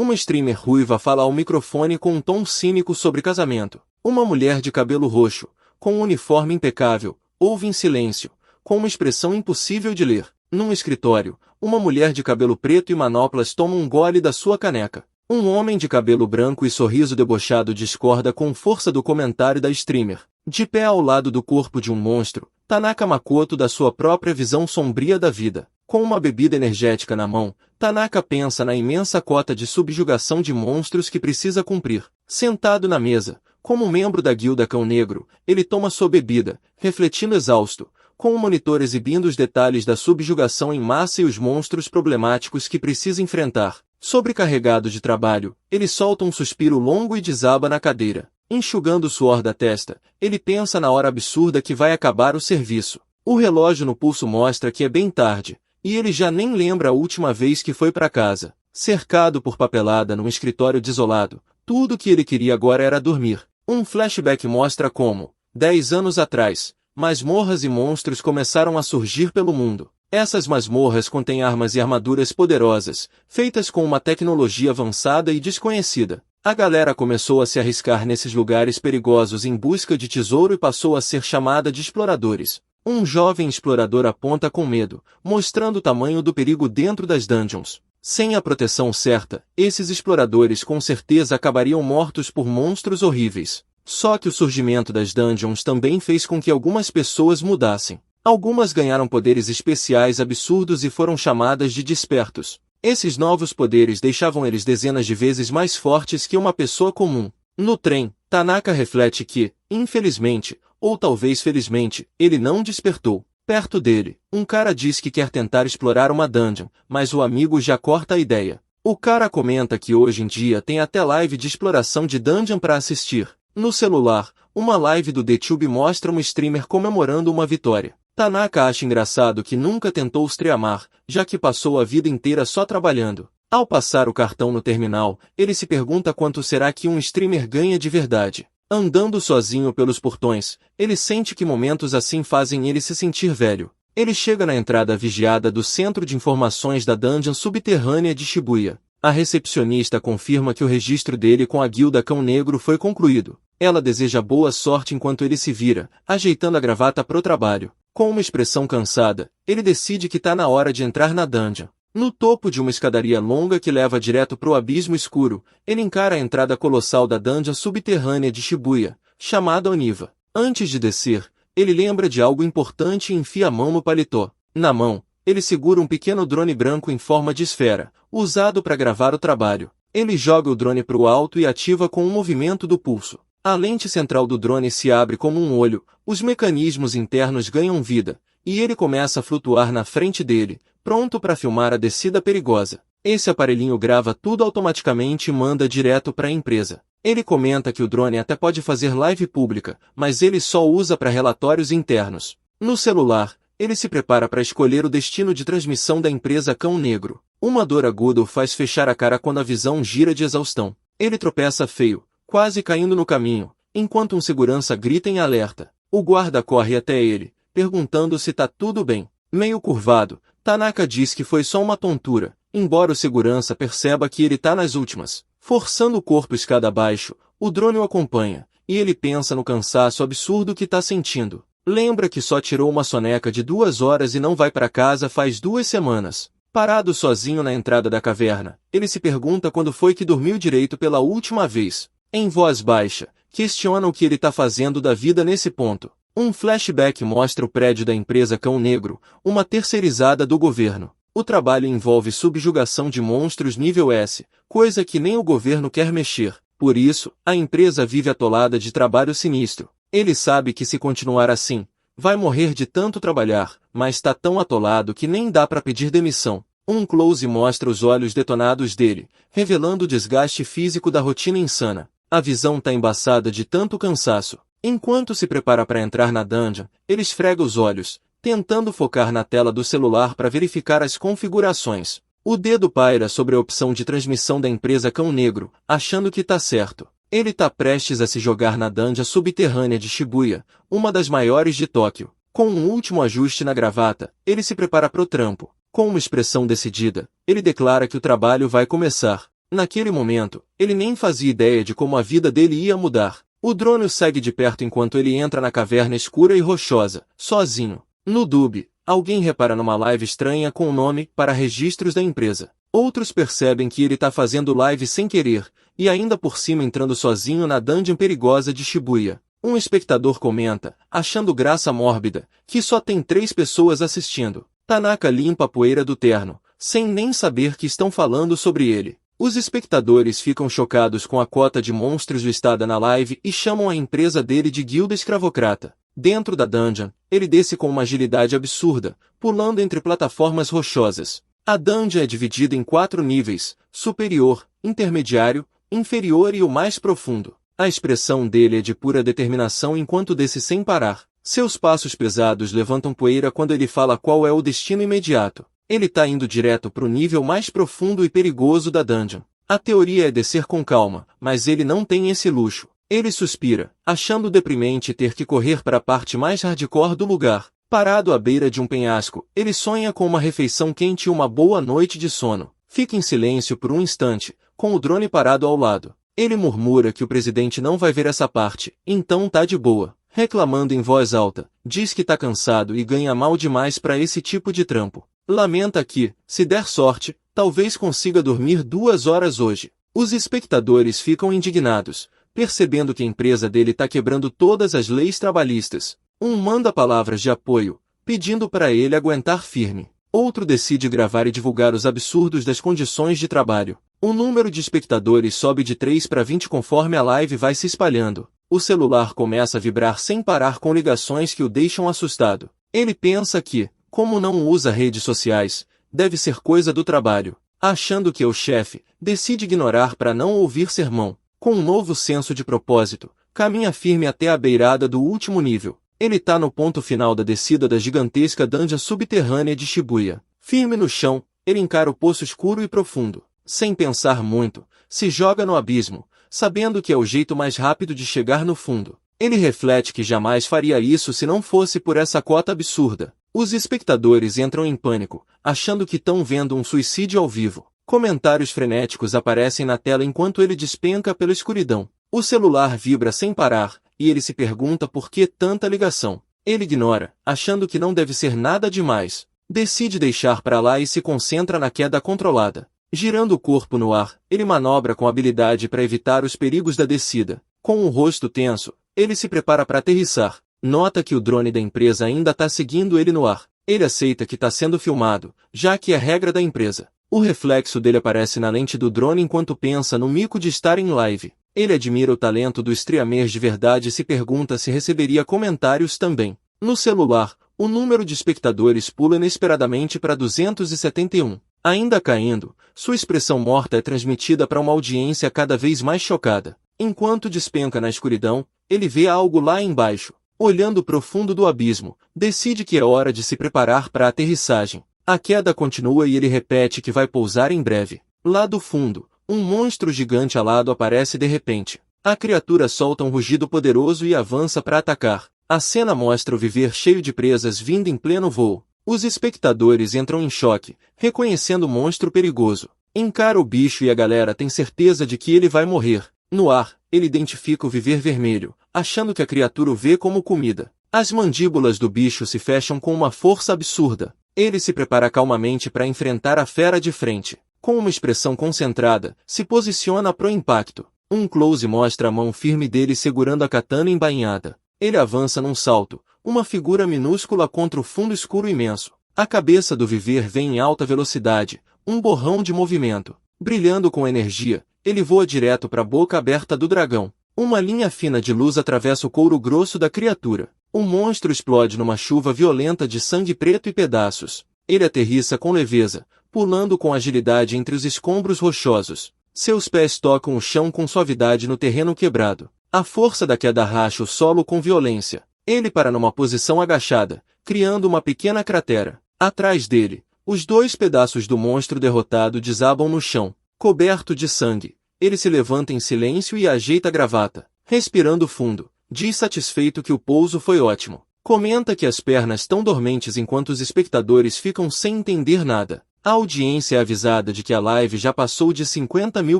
Uma streamer ruiva fala ao microfone com um tom cínico sobre casamento. Uma mulher de cabelo roxo, com um uniforme impecável, ouve em silêncio, com uma expressão impossível de ler. Num escritório, uma mulher de cabelo preto e manoplas toma um gole da sua caneca. Um homem de cabelo branco e sorriso debochado discorda com força do comentário da streamer. De pé ao lado do corpo de um monstro, Tanaka Makoto dá sua própria visão sombria da vida. Com uma bebida energética na mão, Tanaka pensa na imensa cota de subjugação de monstros que precisa cumprir. Sentado na mesa, como membro da guilda Cão Negro, ele toma sua bebida, refletindo exausto, com o monitor exibindo os detalhes da subjugação em massa e os monstros problemáticos que precisa enfrentar. Sobrecarregado de trabalho, ele solta um suspiro longo e desaba na cadeira. Enxugando o suor da testa, ele pensa na hora absurda que vai acabar o serviço. O relógio no pulso mostra que é bem tarde, e ele já nem lembra a última vez que foi para casa. Cercado por papelada num escritório desolado, tudo que ele queria agora era dormir. Um flashback mostra como, 10 anos atrás, masmorras e monstros começaram a surgir pelo mundo. Essas masmorras contêm armas e armaduras poderosas, feitas com uma tecnologia avançada e desconhecida. A galera começou a se arriscar nesses lugares perigosos em busca de tesouro e passou a ser chamada de exploradores. Um jovem explorador aponta com medo, mostrando o tamanho do perigo dentro das dungeons. Sem a proteção certa, esses exploradores com certeza acabariam mortos por monstros horríveis. Só que o surgimento das dungeons também fez com que algumas pessoas mudassem. Algumas ganharam poderes especiais absurdos e foram chamadas de despertos. Esses novos poderes deixavam eles dezenas de vezes mais fortes que uma pessoa comum. No trem, Tanaka reflete que, infelizmente, ou talvez felizmente, ele não despertou. Perto dele, um cara diz que quer tentar explorar uma dungeon, mas o amigo já corta a ideia. O cara comenta que hoje em dia tem até live de exploração de dungeon para assistir. No celular, uma live do DTube mostra um streamer comemorando uma vitória. Tanaka acha engraçado que nunca tentou streamar, já que passou a vida inteira só trabalhando. Ao passar o cartão no terminal, ele se pergunta quanto será que um streamer ganha de verdade. Andando sozinho pelos portões, ele sente que momentos assim fazem ele se sentir velho. Ele chega na entrada vigiada do Centro de Informações da Dungeon Subterrânea de Shibuya. A recepcionista confirma que o registro dele com a guilda Cão Negro foi concluído. Ela deseja boa sorte enquanto ele se vira, ajeitando a gravata pro trabalho. Com uma expressão cansada, ele decide que tá na hora de entrar na dungeon. No topo de uma escadaria longa que leva direto pro abismo escuro, ele encara a entrada colossal da dungeon subterrânea de Shibuya, chamada Oniva. Antes de descer, ele lembra de algo importante e enfia a mão no paletó. Na mão, ele segura um pequeno drone branco em forma de esfera, usado para gravar o trabalho. Ele joga o drone pro alto e ativa com um movimento do pulso. A lente central do drone se abre como um olho, os mecanismos internos ganham vida, e ele começa a flutuar na frente dele, pronto para filmar a descida perigosa. Esse aparelhinho grava tudo automaticamente e manda direto para a empresa. Ele comenta que o drone até pode fazer live pública, mas ele só usa para relatórios internos. No celular, ele se prepara para escolher o destino de transmissão da empresa Cão Negro. Uma dor aguda o faz fechar a cara quando a visão gira de exaustão. Ele tropeça feio, quase caindo no caminho, enquanto um segurança grita em alerta. O guarda corre até ele, perguntando se tá tudo bem. Meio curvado, Tanaka diz que foi só uma tontura, embora o segurança perceba que ele tá nas últimas. Forçando o corpo escada abaixo, o drone o acompanha, e ele pensa no cansaço absurdo que tá sentindo. Lembra que só tirou uma soneca de 2 horas e não vai para casa faz 2 semanas. Parado sozinho na entrada da caverna, ele se pergunta quando foi que dormiu direito pela última vez. Em voz baixa, questiona o que ele tá fazendo da vida nesse ponto. Um flashback mostra o prédio da empresa Cão Negro, uma terceirizada do governo. O trabalho envolve subjugação de monstros nível S, coisa que nem o governo quer mexer. Por isso, a empresa vive atolada de trabalho sinistro. Ele sabe que se continuar assim, vai morrer de tanto trabalhar, mas está tão atolado que nem dá para pedir demissão. Um close mostra os olhos detonados dele, revelando o desgaste físico da rotina insana. A visão está embaçada de tanto cansaço. Enquanto se prepara para entrar na dungeon, ele esfrega os olhos, tentando focar na tela do celular para verificar as configurações. O dedo paira sobre a opção de transmissão da empresa Cão Negro, achando que tá certo. Ele tá prestes a se jogar na dungeon subterrânea de Shibuya, uma das maiores de Tóquio. Com um último ajuste na gravata, ele se prepara pro trampo. Com uma expressão decidida, ele declara que o trabalho vai começar. Naquele momento, ele nem fazia ideia de como a vida dele ia mudar. O drone o segue de perto enquanto ele entra na caverna escura e rochosa, sozinho. No Dub, alguém repara numa live estranha com o nome para registros da empresa. Outros percebem que ele está fazendo live sem querer, e ainda por cima entrando sozinho na dungeon perigosa de Shibuya. Um espectador comenta, achando graça mórbida, que só tem 3 pessoas assistindo. Tanaka limpa a poeira do terno, sem nem saber que estão falando sobre ele. Os espectadores ficam chocados com a cota de monstros listada na live e chamam a empresa dele de guilda escravocrata. Dentro da dungeon, ele desce com uma agilidade absurda, pulando entre plataformas rochosas. A dungeon é dividida em 4 níveis: superior, intermediário, inferior e o mais profundo. A expressão dele é de pura determinação enquanto desce sem parar. Seus passos pesados levantam poeira quando ele fala qual é o destino imediato. Ele tá indo direto pro nível mais profundo e perigoso da dungeon. A teoria é descer com calma, mas ele não tem esse luxo. Ele suspira, achando deprimente ter que correr para a parte mais hardcore do lugar. Parado à beira de um penhasco, ele sonha com uma refeição quente e uma boa noite de sono. Fica em silêncio por um instante, com o drone parado ao lado. Ele murmura que o presidente não vai ver essa parte, então tá de boa. Reclamando em voz alta, diz que tá cansado e ganha mal demais para esse tipo de trampo. Lamenta que, se der sorte, talvez consiga dormir 2 horas hoje. Os espectadores ficam indignados, percebendo que a empresa dele tá quebrando todas as leis trabalhistas. Um manda palavras de apoio, pedindo para ele aguentar firme. Outro decide gravar e divulgar os absurdos das condições de trabalho. O número de espectadores sobe de 3 para 20 conforme a live vai se espalhando. O celular começa a vibrar sem parar com ligações que o deixam assustado. Ele pensa que, como não usa redes sociais, deve ser coisa do trabalho. Achando que é o chefe, decide ignorar para não ouvir sermão. Com um novo senso de propósito, caminha firme até a beirada do último nível. Ele tá no ponto final da descida da gigantesca dungeon subterrânea de Shibuya. Firme no chão, ele encara o poço escuro e profundo. Sem pensar muito, se joga no abismo, sabendo que é o jeito mais rápido de chegar no fundo. Ele reflete que jamais faria isso se não fosse por essa cota absurda. Os espectadores entram em pânico, achando que estão vendo um suicídio ao vivo. Comentários frenéticos aparecem na tela enquanto ele despenca pela escuridão. O celular vibra sem parar, e ele se pergunta por que tanta ligação. Ele ignora, achando que não deve ser nada demais. Decide deixar para lá e se concentra na queda controlada. Girando o corpo no ar, ele manobra com habilidade para evitar os perigos da descida. Com o rosto tenso, ele se prepara para aterrissar. Nota que o drone da empresa ainda está seguindo ele no ar. Ele aceita que está sendo filmado, já que é regra da empresa. O reflexo dele aparece na lente do drone enquanto pensa no mico de estar em live. Ele admira o talento do streamer de verdade e se pergunta se receberia comentários também. No celular, o número de espectadores pula inesperadamente para 271. Ainda caindo, sua expressão morta é transmitida para uma audiência cada vez mais chocada. Enquanto despenca na escuridão, ele vê algo lá embaixo. Olhando pro fundo do abismo, decide que é hora de se preparar para a aterrissagem. A queda continua e ele repete que vai pousar em breve. Lá do fundo, um monstro gigante alado aparece de repente. A criatura solta um rugido poderoso e avança para atacar. A cena mostra o viver cheio de presas vindo em pleno voo. Os espectadores entram em choque, reconhecendo o monstro perigoso. Encara o bicho e a galera tem certeza de que ele vai morrer. No ar, ele identifica o viver vermelho, achando que a criatura o vê como comida. As mandíbulas do bicho se fecham com uma força absurda. Ele se prepara calmamente para enfrentar a fera de frente. Com uma expressão concentrada, se posiciona pro impacto. Um close mostra a mão firme dele segurando a katana embainhada. Ele avança num salto, uma figura minúscula contra o fundo escuro imenso. A cabeça do viver vem em alta velocidade, um borrão de movimento. Brilhando com energia, ele voa direto para a boca aberta do dragão. Uma linha fina de luz atravessa o couro grosso da criatura. O monstro explode numa chuva violenta de sangue preto e pedaços. Ele aterrissa com leveza, pulando com agilidade entre os escombros rochosos. Seus pés tocam o chão com suavidade no terreno quebrado. A força da queda racha o solo com violência. Ele para numa posição agachada, criando uma pequena cratera. Atrás dele, os 2 pedaços do monstro derrotado desabam no chão, coberto de sangue. Ele se levanta em silêncio e ajeita a gravata. Respirando fundo, diz satisfeito que o pouso foi ótimo. Comenta que as pernas estão dormentes enquanto os espectadores ficam sem entender nada. A audiência é avisada de que a live já passou de 50 mil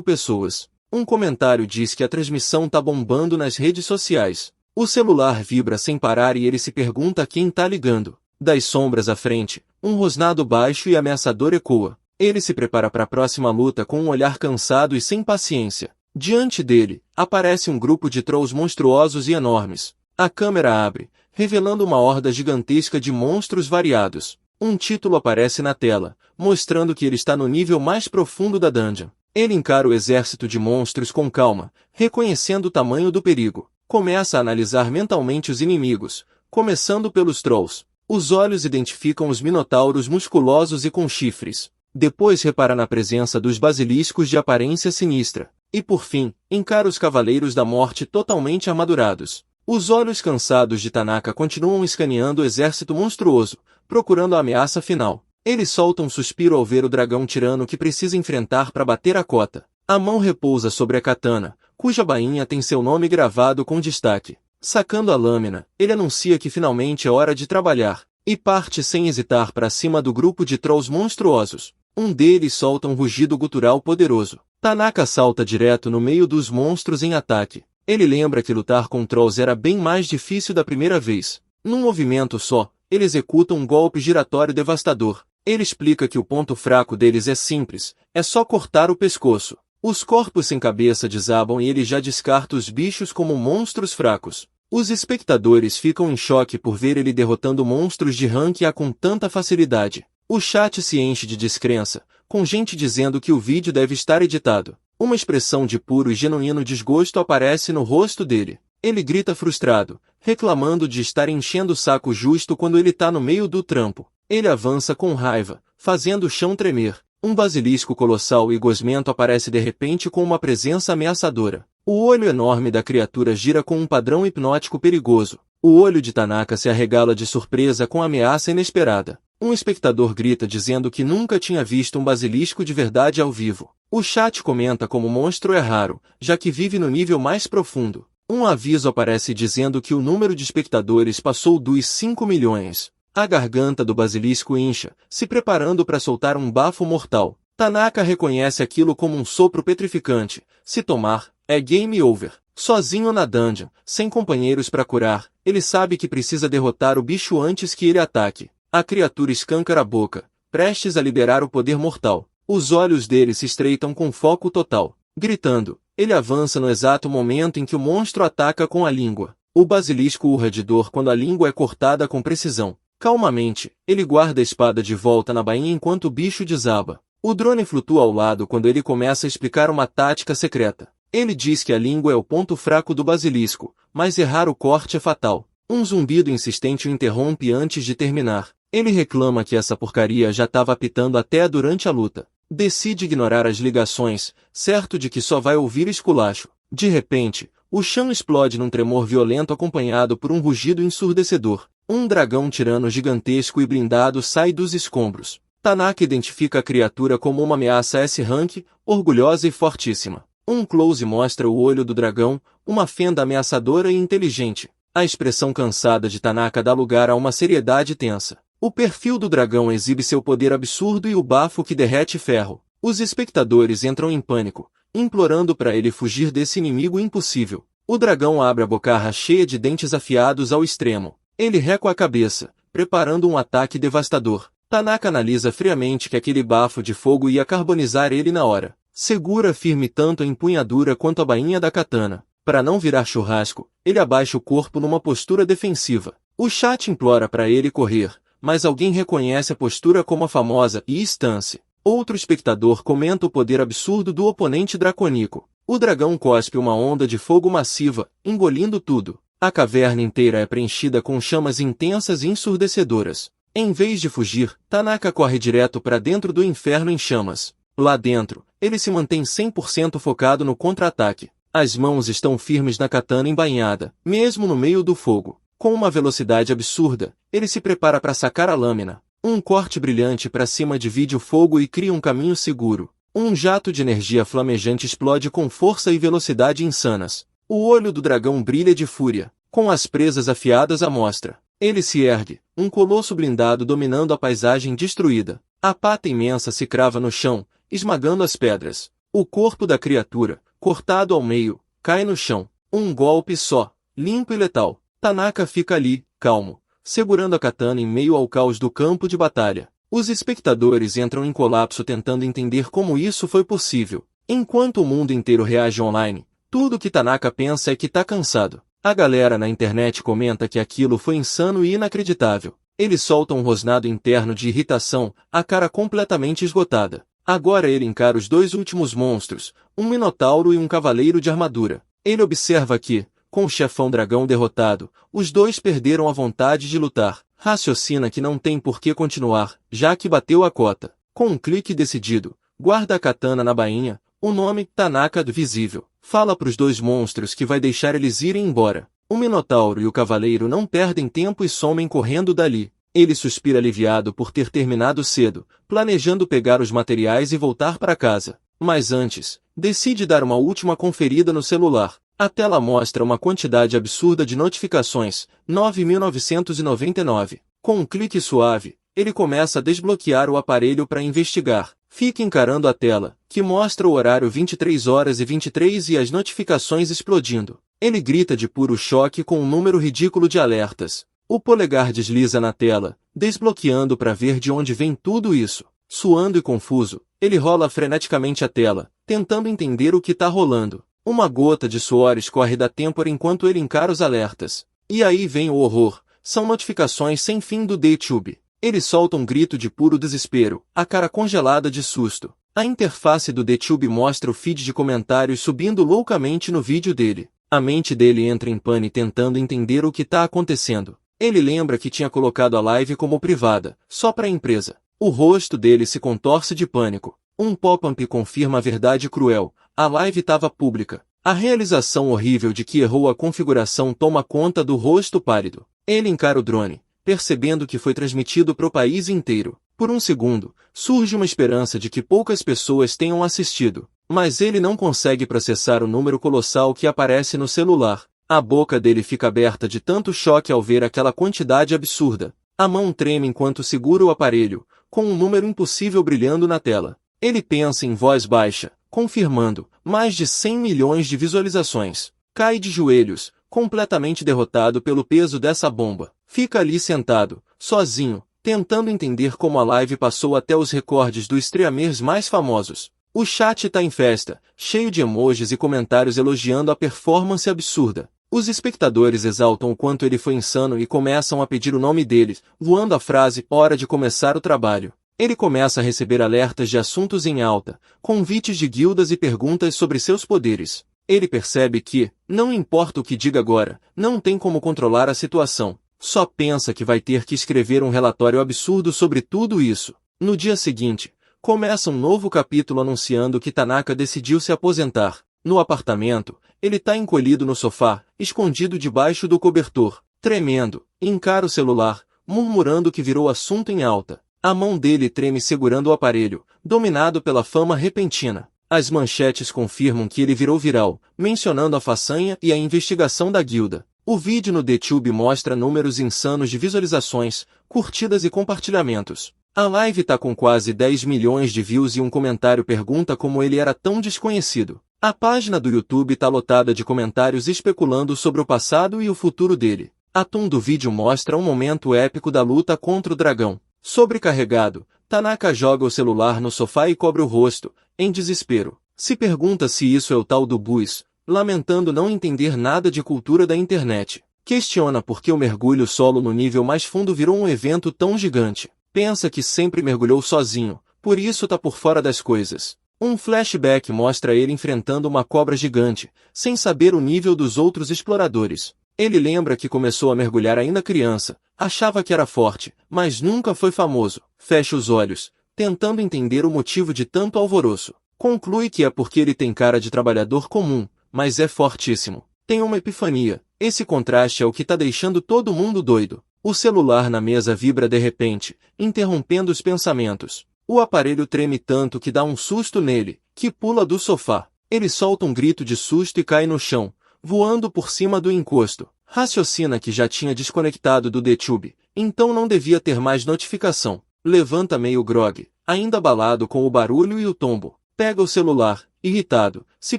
pessoas. Um comentário diz que a transmissão tá bombando nas redes sociais. O celular vibra sem parar e ele se pergunta a quem tá ligando. Das sombras à frente, um rosnado baixo e ameaçador ecoa. Ele se prepara para a próxima luta com um olhar cansado e sem paciência. Diante dele, aparece um grupo de trolls monstruosos e enormes. A câmera abre, revelando uma horda gigantesca de monstros variados. Um título aparece na tela, mostrando que ele está no nível mais profundo da dungeon. Ele encara o exército de monstros com calma, reconhecendo o tamanho do perigo. Começa a analisar mentalmente os inimigos, começando pelos trolls. Os olhos identificam os minotauros musculosos e com chifres. Depois repara na presença dos basiliscos de aparência sinistra. E por fim, encara os cavaleiros da morte totalmente armadurados. Os olhos cansados de Tanaka continuam escaneando o exército monstruoso, procurando a ameaça final. Ele solta um suspiro ao ver o dragão tirano que precisa enfrentar para bater a cota. A mão repousa sobre a katana, cuja bainha tem seu nome gravado com destaque. Sacando a lâmina, ele anuncia que finalmente é hora de trabalhar, e parte sem hesitar para cima do grupo de trolls monstruosos. Um deles solta um rugido gutural poderoso. Tanaka salta direto no meio dos monstros em ataque. Ele lembra que lutar com trolls era bem mais difícil da primeira vez. Num movimento só, ele executa um golpe giratório devastador. Ele explica que o ponto fraco deles é simples, é só cortar o pescoço. Os corpos sem cabeça desabam e ele já descarta os bichos como monstros fracos. Os espectadores ficam em choque por ver ele derrotando monstros de rank A com tanta facilidade. O chat se enche de descrença, com gente dizendo que o vídeo deve estar editado. Uma expressão de puro e genuíno desgosto aparece no rosto dele. Ele grita frustrado, reclamando de estar enchendo o saco justo quando ele tá no meio do trampo. Ele avança com raiva, fazendo o chão tremer. Um basilisco colossal e gosmento aparece de repente com uma presença ameaçadora. O olho enorme da criatura gira com um padrão hipnótico perigoso. O olho de Tanaka se arregala de surpresa com a ameaça inesperada. Um espectador grita dizendo que nunca tinha visto um basilisco de verdade ao vivo. O chat comenta como o monstro é raro, já que vive no nível mais profundo. Um aviso aparece dizendo que o número de espectadores passou dos 5 milhões. A garganta do basilisco incha, se preparando para soltar um bafo mortal. Tanaka reconhece aquilo como um sopro petrificante. Se tomar, é game over. Sozinho na dungeon, sem companheiros para curar, ele sabe que precisa derrotar o bicho antes que ele ataque. A criatura escancara a boca, prestes a liberar o poder mortal. Os olhos dele se estreitam com foco total. Gritando, ele avança no exato momento em que o monstro ataca com a língua. O basilisco urra de dor quando a língua é cortada com precisão. Calmamente, ele guarda a espada de volta na bainha enquanto o bicho desaba. O drone flutua ao lado quando ele começa a explicar uma tática secreta. Ele diz que a língua é o ponto fraco do basilisco, mas errar o corte é fatal. Um zumbido insistente o interrompe antes de terminar. Ele reclama que essa porcaria já estava apitando até durante a luta. Decide ignorar as ligações, certo de que só vai ouvir esculacho. De repente, o chão explode num tremor violento acompanhado por um rugido ensurdecedor. Um dragão tirano gigantesco e blindado sai dos escombros. Tanaka identifica a criatura como uma ameaça S-Rank, orgulhosa e fortíssima. Um close mostra o olho do dragão, uma fenda ameaçadora e inteligente. A expressão cansada de Tanaka dá lugar a uma seriedade tensa. O perfil do dragão exibe seu poder absurdo e o bafo que derrete ferro. Os espectadores entram em pânico, implorando para ele fugir desse inimigo impossível. O dragão abre a bocarra cheia de dentes afiados ao extremo. Ele recua a cabeça, preparando um ataque devastador. Tanaka analisa friamente que aquele bafo de fogo ia carbonizar ele na hora. Segura firme tanto a empunhadura quanto a bainha da katana. Para não virar churrasco, ele abaixa o corpo numa postura defensiva. O chat implora para ele correr, mas alguém reconhece a postura como a famosa stance. Outro espectador comenta o poder absurdo do oponente dracônico. O dragão cospe uma onda de fogo massiva, engolindo tudo. A caverna inteira é preenchida com chamas intensas e ensurdecedoras. Em vez de fugir, Tanaka corre direto para dentro do inferno em chamas. Lá dentro, ele se mantém 100% focado no contra-ataque. As mãos estão firmes na katana embainhada, mesmo no meio do fogo. Com uma velocidade absurda, ele se prepara para sacar a lâmina. Um corte brilhante para cima divide o fogo e cria um caminho seguro. Um jato de energia flamejante explode com força e velocidade insanas. O olho do dragão brilha de fúria, com as presas afiadas à mostra. Ele se ergue, um colosso blindado dominando a paisagem destruída. A pata imensa se crava no chão, esmagando as pedras. O corpo da criatura, cortado ao meio, cai no chão. Um golpe só, limpo e letal. Tanaka fica ali, calmo, segurando a katana em meio ao caos do campo de batalha. Os espectadores entram em colapso tentando entender como isso foi possível. Enquanto o mundo inteiro reage online, tudo que Tanaka pensa é que tá cansado. A galera na internet comenta que aquilo foi insano e inacreditável. Ele solta um rosnado interno de irritação, a cara completamente esgotada. Agora ele encara os dois últimos monstros, um minotauro e um cavaleiro de armadura. Ele observa que, com o chefão dragão derrotado, os dois perderam a vontade de lutar. Raciocina que não tem por que continuar, já que bateu a cota. Com um clique decidido, guarda a katana na bainha, o nome Tanaka visível. Fala pros dois monstros que vai deixar eles irem embora. O minotauro e o cavaleiro não perdem tempo e somem correndo dali. Ele suspira aliviado por ter terminado cedo, planejando pegar os materiais e voltar para casa. Mas antes, decide dar uma última conferida no celular. A tela mostra uma quantidade absurda de notificações, 9.999. Com um clique suave, ele começa a desbloquear o aparelho para investigar. Fica encarando a tela, que mostra o horário 23h23 e as notificações explodindo. Ele grita de puro choque com um número ridículo de alertas. O polegar desliza na tela, desbloqueando para ver de onde vem tudo isso. Suando e confuso, ele rola freneticamente a tela, tentando entender o que tá rolando. Uma gota de suor escorre da têmpora enquanto ele encara os alertas. E aí vem o horror. São notificações sem fim do DTube. Ele solta um grito de puro desespero, a cara congelada de susto. A interface do DTube mostra o feed de comentários subindo loucamente no vídeo dele. A mente dele entra em pane tentando entender o que tá acontecendo. Ele lembra que tinha colocado a live como privada, só para a empresa. O rosto dele se contorce de pânico. Um pop-up confirma a verdade cruel. A live estava pública. A realização horrível de que errou a configuração toma conta do rosto pálido. Ele encara o drone, percebendo que foi transmitido para o país inteiro. Por um segundo, surge uma esperança de que poucas pessoas tenham assistido. Mas ele não consegue processar o número colossal que aparece no celular. A boca dele fica aberta de tanto choque ao ver aquela quantidade absurda. A mão treme enquanto segura o aparelho, com um número impossível brilhando na tela. Ele pensa em voz baixa, confirmando, mais de 100 milhões de visualizações. Cai de joelhos, completamente derrotado pelo peso dessa bomba. Fica ali sentado, sozinho, tentando entender como a live passou até os recordes dos streamers mais famosos. O chat tá em festa, cheio de emojis e comentários elogiando a performance absurda. Os espectadores exaltam o quanto ele foi insano e começam a pedir o nome dele, voando a frase "hora de começar o trabalho". Ele começa a receber alertas de assuntos em alta, convites de guildas e perguntas sobre seus poderes. Ele percebe que, não importa o que diga agora, não tem como controlar a situação. Só pensa que vai ter que escrever um relatório absurdo sobre tudo isso. No dia seguinte, começa um novo capítulo anunciando que Tanaka decidiu se aposentar. No apartamento, ele tá encolhido no sofá, escondido debaixo do cobertor, tremendo, encara o celular, murmurando que virou assunto em alta. A mão dele treme segurando o aparelho, dominado pela fama repentina. As manchetes confirmam que ele virou viral, mencionando a façanha e a investigação da guilda. O vídeo no DTube mostra números insanos de visualizações, curtidas e compartilhamentos. A live tá com quase 10 milhões de views e um comentário pergunta como ele era tão desconhecido. A página do YouTube tá lotada de comentários especulando sobre o passado e o futuro dele. A thumb do vídeo mostra um momento épico da luta contra o dragão. Sobrecarregado, Tanaka joga o celular no sofá e cobre o rosto, em desespero. Se pergunta se isso é o tal do bus, lamentando não entender nada de cultura da internet. Questiona por que o mergulho solo no nível mais fundo virou um evento tão gigante. Pensa que sempre mergulhou sozinho, por isso tá por fora das coisas. Um flashback mostra ele enfrentando uma cobra gigante, sem saber o nível dos outros exploradores. Ele lembra que começou a mergulhar ainda criança, achava que era forte, mas nunca foi famoso. Fecha os olhos, tentando entender o motivo de tanto alvoroço. Conclui que é porque ele tem cara de trabalhador comum, mas é fortíssimo. Tem uma epifania. Esse contraste é o que tá deixando todo mundo doido. O celular na mesa vibra de repente, interrompendo os pensamentos. O aparelho treme tanto que dá um susto nele, que pula do sofá. Ele solta um grito de susto e cai no chão, voando por cima do encosto. Raciocina que já tinha desconectado do DTube, então não devia ter mais notificação. Levanta meio grogue, ainda abalado com o barulho e o tombo. Pega o celular, irritado, se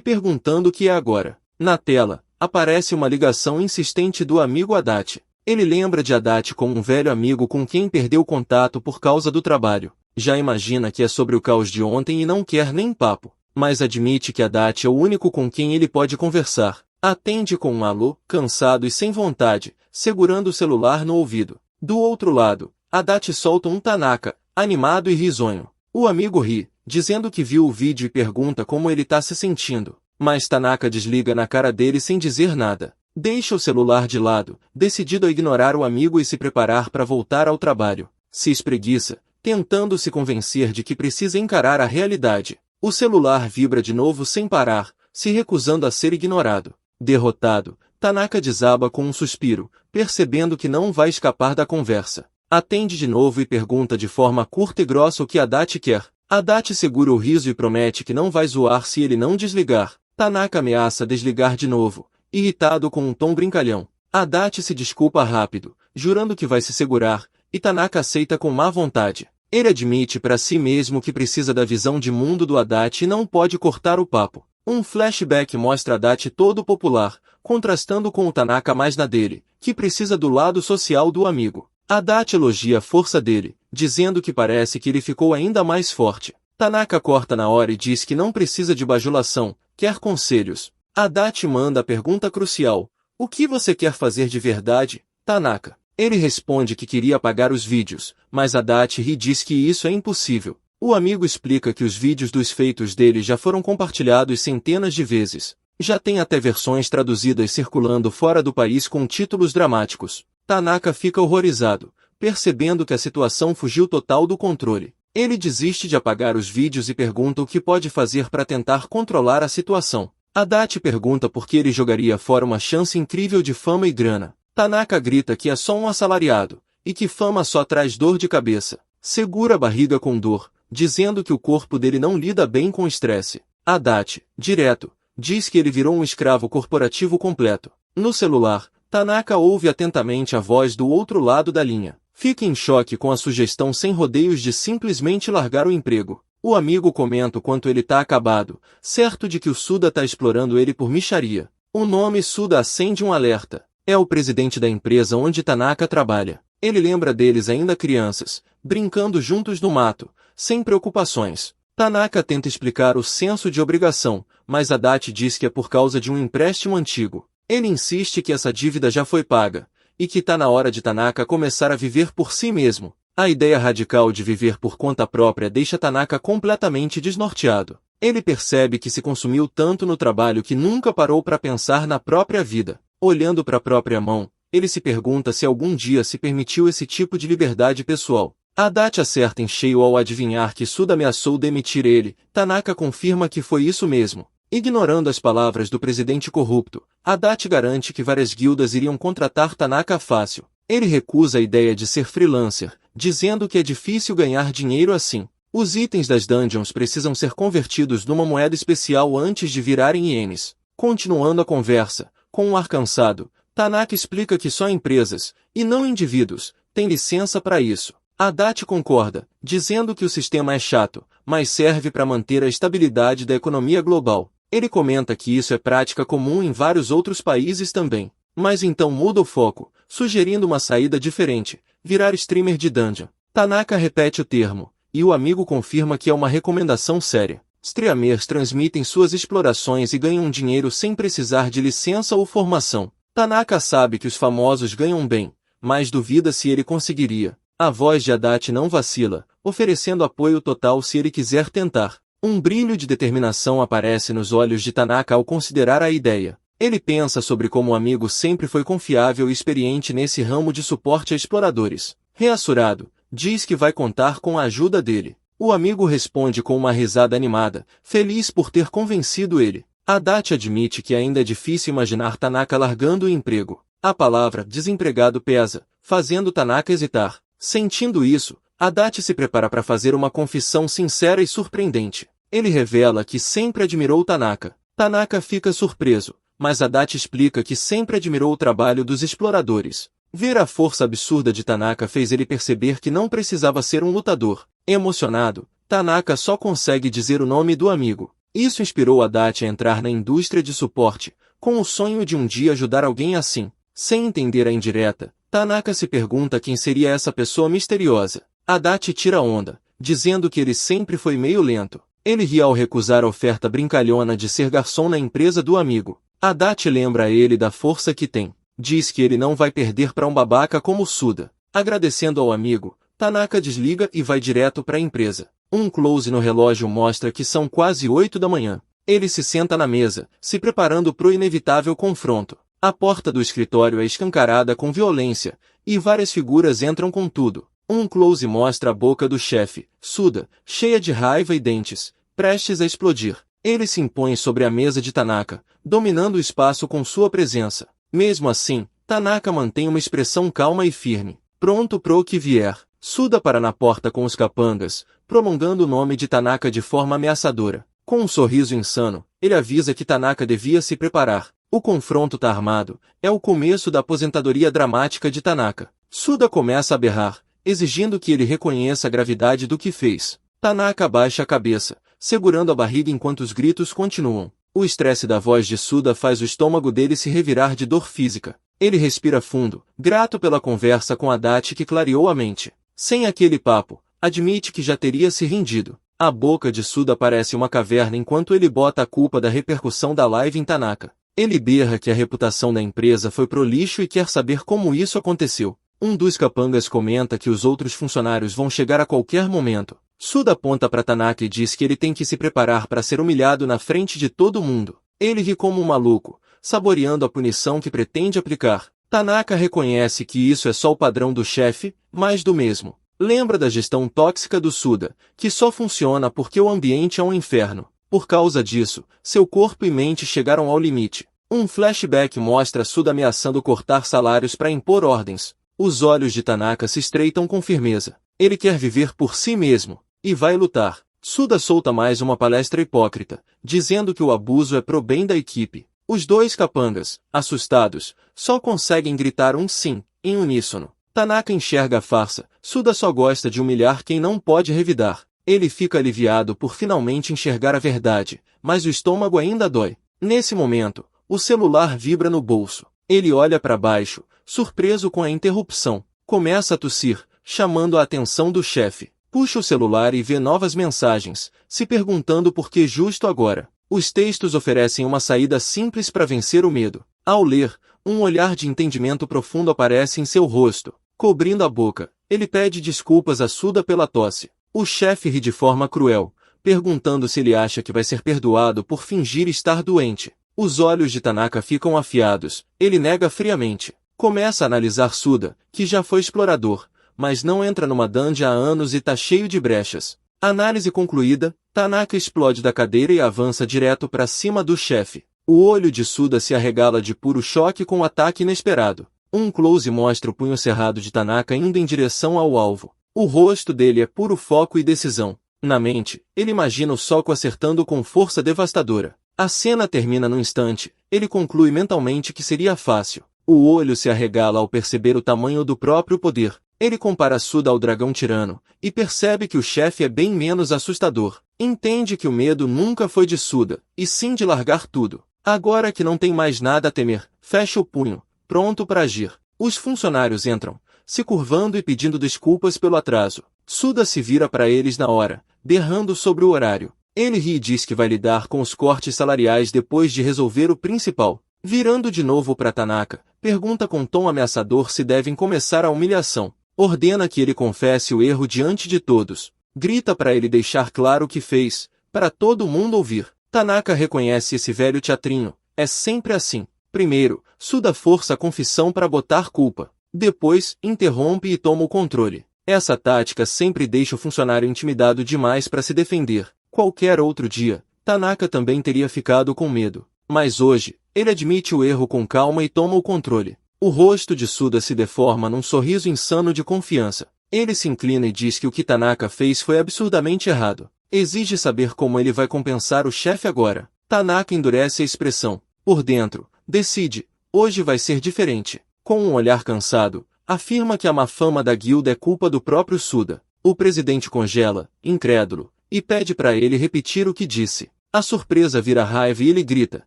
perguntando o que é agora. Na tela, aparece uma ligação insistente do amigo Haddad. Ele lembra de Haddad como um velho amigo com quem perdeu contato por causa do trabalho. Já imagina que é sobre o caos de ontem e não quer nem papo. Mas admite que Haddad é o único com quem ele pode conversar. Atende com um alô, cansado e sem vontade, segurando o celular no ouvido. Do outro lado, Haddad solta um Tanaka, animado e risonho. O amigo ri, dizendo que viu o vídeo e pergunta como ele tá se sentindo. Mas Tanaka desliga na cara dele sem dizer nada. Deixa o celular de lado, decidido a ignorar o amigo e se preparar para voltar ao trabalho. Se espreguiça, tentando se convencer de que precisa encarar a realidade. O celular vibra de novo sem parar, se recusando a ser ignorado. Derrotado, Tanaka desaba com um suspiro, percebendo que não vai escapar da conversa. Atende de novo e pergunta de forma curta e grossa o que Haddad quer. Haddad segura o riso e promete que não vai zoar se ele não desligar. Tanaka ameaça desligar de novo, irritado com um tom brincalhão. Haddad se desculpa rápido, jurando que vai se segurar, e Tanaka aceita com má vontade. Ele admite para si mesmo que precisa da visão de mundo do Haddad e não pode cortar o papo. Um flashback mostra Haddad todo popular, contrastando com o Tanaka mais na dele, que precisa do lado social do amigo. Haddad elogia a força dele, dizendo que parece que ele ficou ainda mais forte. Tanaka corta na hora e diz que não precisa de bajulação, quer conselhos. Haddad manda a pergunta crucial: o que você quer fazer de verdade, Tanaka? Ele responde que queria apagar os vídeos, mas Haddad ri e diz que isso é impossível. O amigo explica que os vídeos dos feitos dele já foram compartilhados centenas de vezes. Já tem até versões traduzidas circulando fora do país com títulos dramáticos. Tanaka fica horrorizado, percebendo que a situação fugiu total do controle. Ele desiste de apagar os vídeos e pergunta o que pode fazer para tentar controlar a situação. Haddad pergunta por que ele jogaria fora uma chance incrível de fama e grana. Tanaka grita que é só um assalariado, e que fama só traz dor de cabeça. Segura a barriga com dor, dizendo que o corpo dele não lida bem com estresse. Haddad, direto, diz que ele virou um escravo corporativo completo. No celular, Tanaka ouve atentamente a voz do outro lado da linha. Fica em choque com a sugestão sem rodeios de simplesmente largar o emprego. O amigo comenta o quanto ele tá acabado, certo de que o Suda tá explorando ele por mixaria. O nome Suda acende um alerta. É o presidente da empresa onde Tanaka trabalha. Ele lembra deles ainda crianças, brincando juntos no mato, sem preocupações. Tanaka tenta explicar o senso de obrigação, mas Haddad diz que é por causa de um empréstimo antigo. Ele insiste que essa dívida já foi paga, e que tá na hora de Tanaka começar a viver por si mesmo. A ideia radical de viver por conta própria deixa Tanaka completamente desnorteado. Ele percebe que se consumiu tanto no trabalho que nunca parou para pensar na própria vida. Olhando para a própria mão, ele se pergunta se algum dia se permitiu esse tipo de liberdade pessoal. Haddad acerta em cheio ao adivinhar que Suda ameaçou demitir ele. Tanaka confirma que foi isso mesmo. Ignorando as palavras do presidente corrupto, Haddad garante que várias guildas iriam contratar Tanaka fácil. Ele recusa a ideia de ser freelancer, dizendo que é difícil ganhar dinheiro assim. Os itens das dungeons precisam ser convertidos numa moeda especial antes de virarem ienes. Continuando a conversa, com um ar cansado, Tanaka explica que só empresas, e não indivíduos, têm licença para isso. Haddad concorda, dizendo que o sistema é chato, mas serve para manter a estabilidade da economia global. Ele comenta que isso é prática comum em vários outros países também. Mas então muda o foco, sugerindo uma saída diferente, virar streamer de dungeon. Tanaka repete o termo, e o amigo confirma que é uma recomendação séria. Streamers transmitem suas explorações e ganham dinheiro sem precisar de licença ou formação. Tanaka sabe que os famosos ganham bem, mas duvida se ele conseguiria. A voz de Haddad não vacila, oferecendo apoio total se ele quiser tentar. Um brilho de determinação aparece nos olhos de Tanaka ao considerar a ideia. Ele pensa sobre como o amigo sempre foi confiável e experiente nesse ramo de suporte a exploradores. Reassurado, diz que vai contar com a ajuda dele. O amigo responde com uma risada animada, feliz por ter convencido ele. Haddad admite que ainda é difícil imaginar Tanaka largando o emprego. A palavra desempregado pesa, fazendo Tanaka hesitar. Sentindo isso, Haddad se prepara para fazer uma confissão sincera e surpreendente. Ele revela que sempre admirou Tanaka. Tanaka fica surpreso, mas Haddad explica que sempre admirou o trabalho dos exploradores. Ver a força absurda de Tanaka fez ele perceber que não precisava ser um lutador. Emocionado, Tanaka só consegue dizer o nome do amigo. Isso inspirou Adachi a entrar na indústria de suporte, com o sonho de um dia ajudar alguém assim. Sem entender a indireta, Tanaka se pergunta quem seria essa pessoa misteriosa. Adachi tira onda, dizendo que ele sempre foi meio lento. Ele ri ao recusar a oferta brincalhona de ser garçom na empresa do amigo. Adachi lembra a ele da força que tem. Diz que ele não vai perder para um babaca como Suda. Agradecendo ao amigo, Tanaka desliga e vai direto para a empresa. Um close no relógio mostra que são quase 8 da manhã. Ele se senta na mesa, se preparando para o inevitável confronto. A porta do escritório é escancarada com violência, e várias figuras entram com tudo. Um close mostra a boca do chefe, Suda, cheia de raiva e dentes, prestes a explodir. Ele se impõe sobre a mesa de Tanaka, dominando o espaço com sua presença. Mesmo assim, Tanaka mantém uma expressão calma e firme, pronto pro que vier. Suda para na porta com os capangas, prolongando o nome de Tanaka de forma ameaçadora. Com um sorriso insano, ele avisa que Tanaka devia se preparar. O confronto tá armado, é o começo da aposentadoria dramática de Tanaka. Suda começa a berrar, exigindo que ele reconheça a gravidade do que fez. Tanaka abaixa a cabeça, segurando a barriga enquanto os gritos continuam. O estresse da voz de Suda faz o estômago dele se revirar de dor física. Ele respira fundo, grato pela conversa com Adachi que clareou a mente. Sem aquele papo, admite que já teria se rendido. A boca de Suda parece uma caverna enquanto ele bota a culpa da repercussão da live em Tanaka. Ele berra que a reputação da empresa foi pro lixo e quer saber como isso aconteceu. Um dos capangas comenta que os outros funcionários vão chegar a qualquer momento. Suda aponta para Tanaka e diz que ele tem que se preparar para ser humilhado na frente de todo mundo. Ele ri como um maluco, saboreando a punição que pretende aplicar. Tanaka reconhece que isso é só o padrão do chefe, mais do mesmo. Lembra da gestão tóxica do Suda, que só funciona porque o ambiente é um inferno. Por causa disso, seu corpo e mente chegaram ao limite. Um flashback mostra Suda ameaçando cortar salários para impor ordens. Os olhos de Tanaka se estreitam com firmeza. Ele quer viver por si mesmo, e vai lutar. Suda solta mais uma palestra hipócrita, dizendo que o abuso é pro bem da equipe. Os dois capangas, assustados, só conseguem gritar um sim, em uníssono. Tanaka enxerga a farsa. Suda só gosta de humilhar quem não pode revidar. Ele fica aliviado por finalmente enxergar a verdade, mas o estômago ainda dói. Nesse momento, o celular vibra no bolso. Ele olha para baixo, surpreso com a interrupção. Começa a tossir, chamando a atenção do chefe. Puxa o celular e vê novas mensagens, se perguntando por que justo agora. Os textos oferecem uma saída simples para vencer o medo. Ao ler, um olhar de entendimento profundo aparece em seu rosto, cobrindo a boca. Ele pede desculpas a Suda pela tosse. O chefe ri de forma cruel, perguntando se ele acha que vai ser perdoado por fingir estar doente. Os olhos de Tanaka ficam afiados. Ele nega friamente. Começa a analisar Suda, que já foi explorador, mas não entra numa dungeon há anos e tá cheio de brechas. Análise concluída, Tanaka explode da cadeira e avança direto para cima do chefe. O olho de Suda se arregala de puro choque com o ataque inesperado. Um close mostra o punho cerrado de Tanaka indo em direção ao alvo. O rosto dele é puro foco e decisão. Na mente, ele imagina o soco acertando com força devastadora. A cena termina num instante. Ele conclui mentalmente que seria fácil. O olho se arregala ao perceber o tamanho do próprio poder. Ele compara Suda ao dragão tirano, e percebe que o chefe é bem menos assustador. Entende que o medo nunca foi de Suda, e sim de largar tudo. Agora que não tem mais nada a temer, fecha o punho, pronto para agir. Os funcionários entram, se curvando e pedindo desculpas pelo atraso. Suda se vira para eles na hora, berrando sobre o horário. Ele ri e diz que vai lidar com os cortes salariais depois de resolver o principal. Virando de novo para Tanaka, pergunta com tom ameaçador se devem começar a humilhação. Ordena que ele confesse o erro diante de todos. Grita para ele deixar claro o que fez, para todo mundo ouvir. Tanaka reconhece esse velho teatrinho. É sempre assim. Primeiro, Suda força a confissão para botar culpa. Depois, interrompe e toma o controle. Essa tática sempre deixa o funcionário intimidado demais para se defender. Qualquer outro dia, Tanaka também teria ficado com medo. Mas hoje, ele admite o erro com calma e toma o controle. O rosto de Suda se deforma num sorriso insano de confiança. Ele se inclina e diz que o que Tanaka fez foi absurdamente errado. Exige saber como ele vai compensar o chefe agora. Tanaka endurece a expressão. Por dentro, decide, hoje vai ser diferente. Com um olhar cansado, afirma que a má fama da guilda é culpa do próprio Suda. O presidente congela, incrédulo, e pede para ele repetir o que disse. A surpresa vira raiva e ele grita,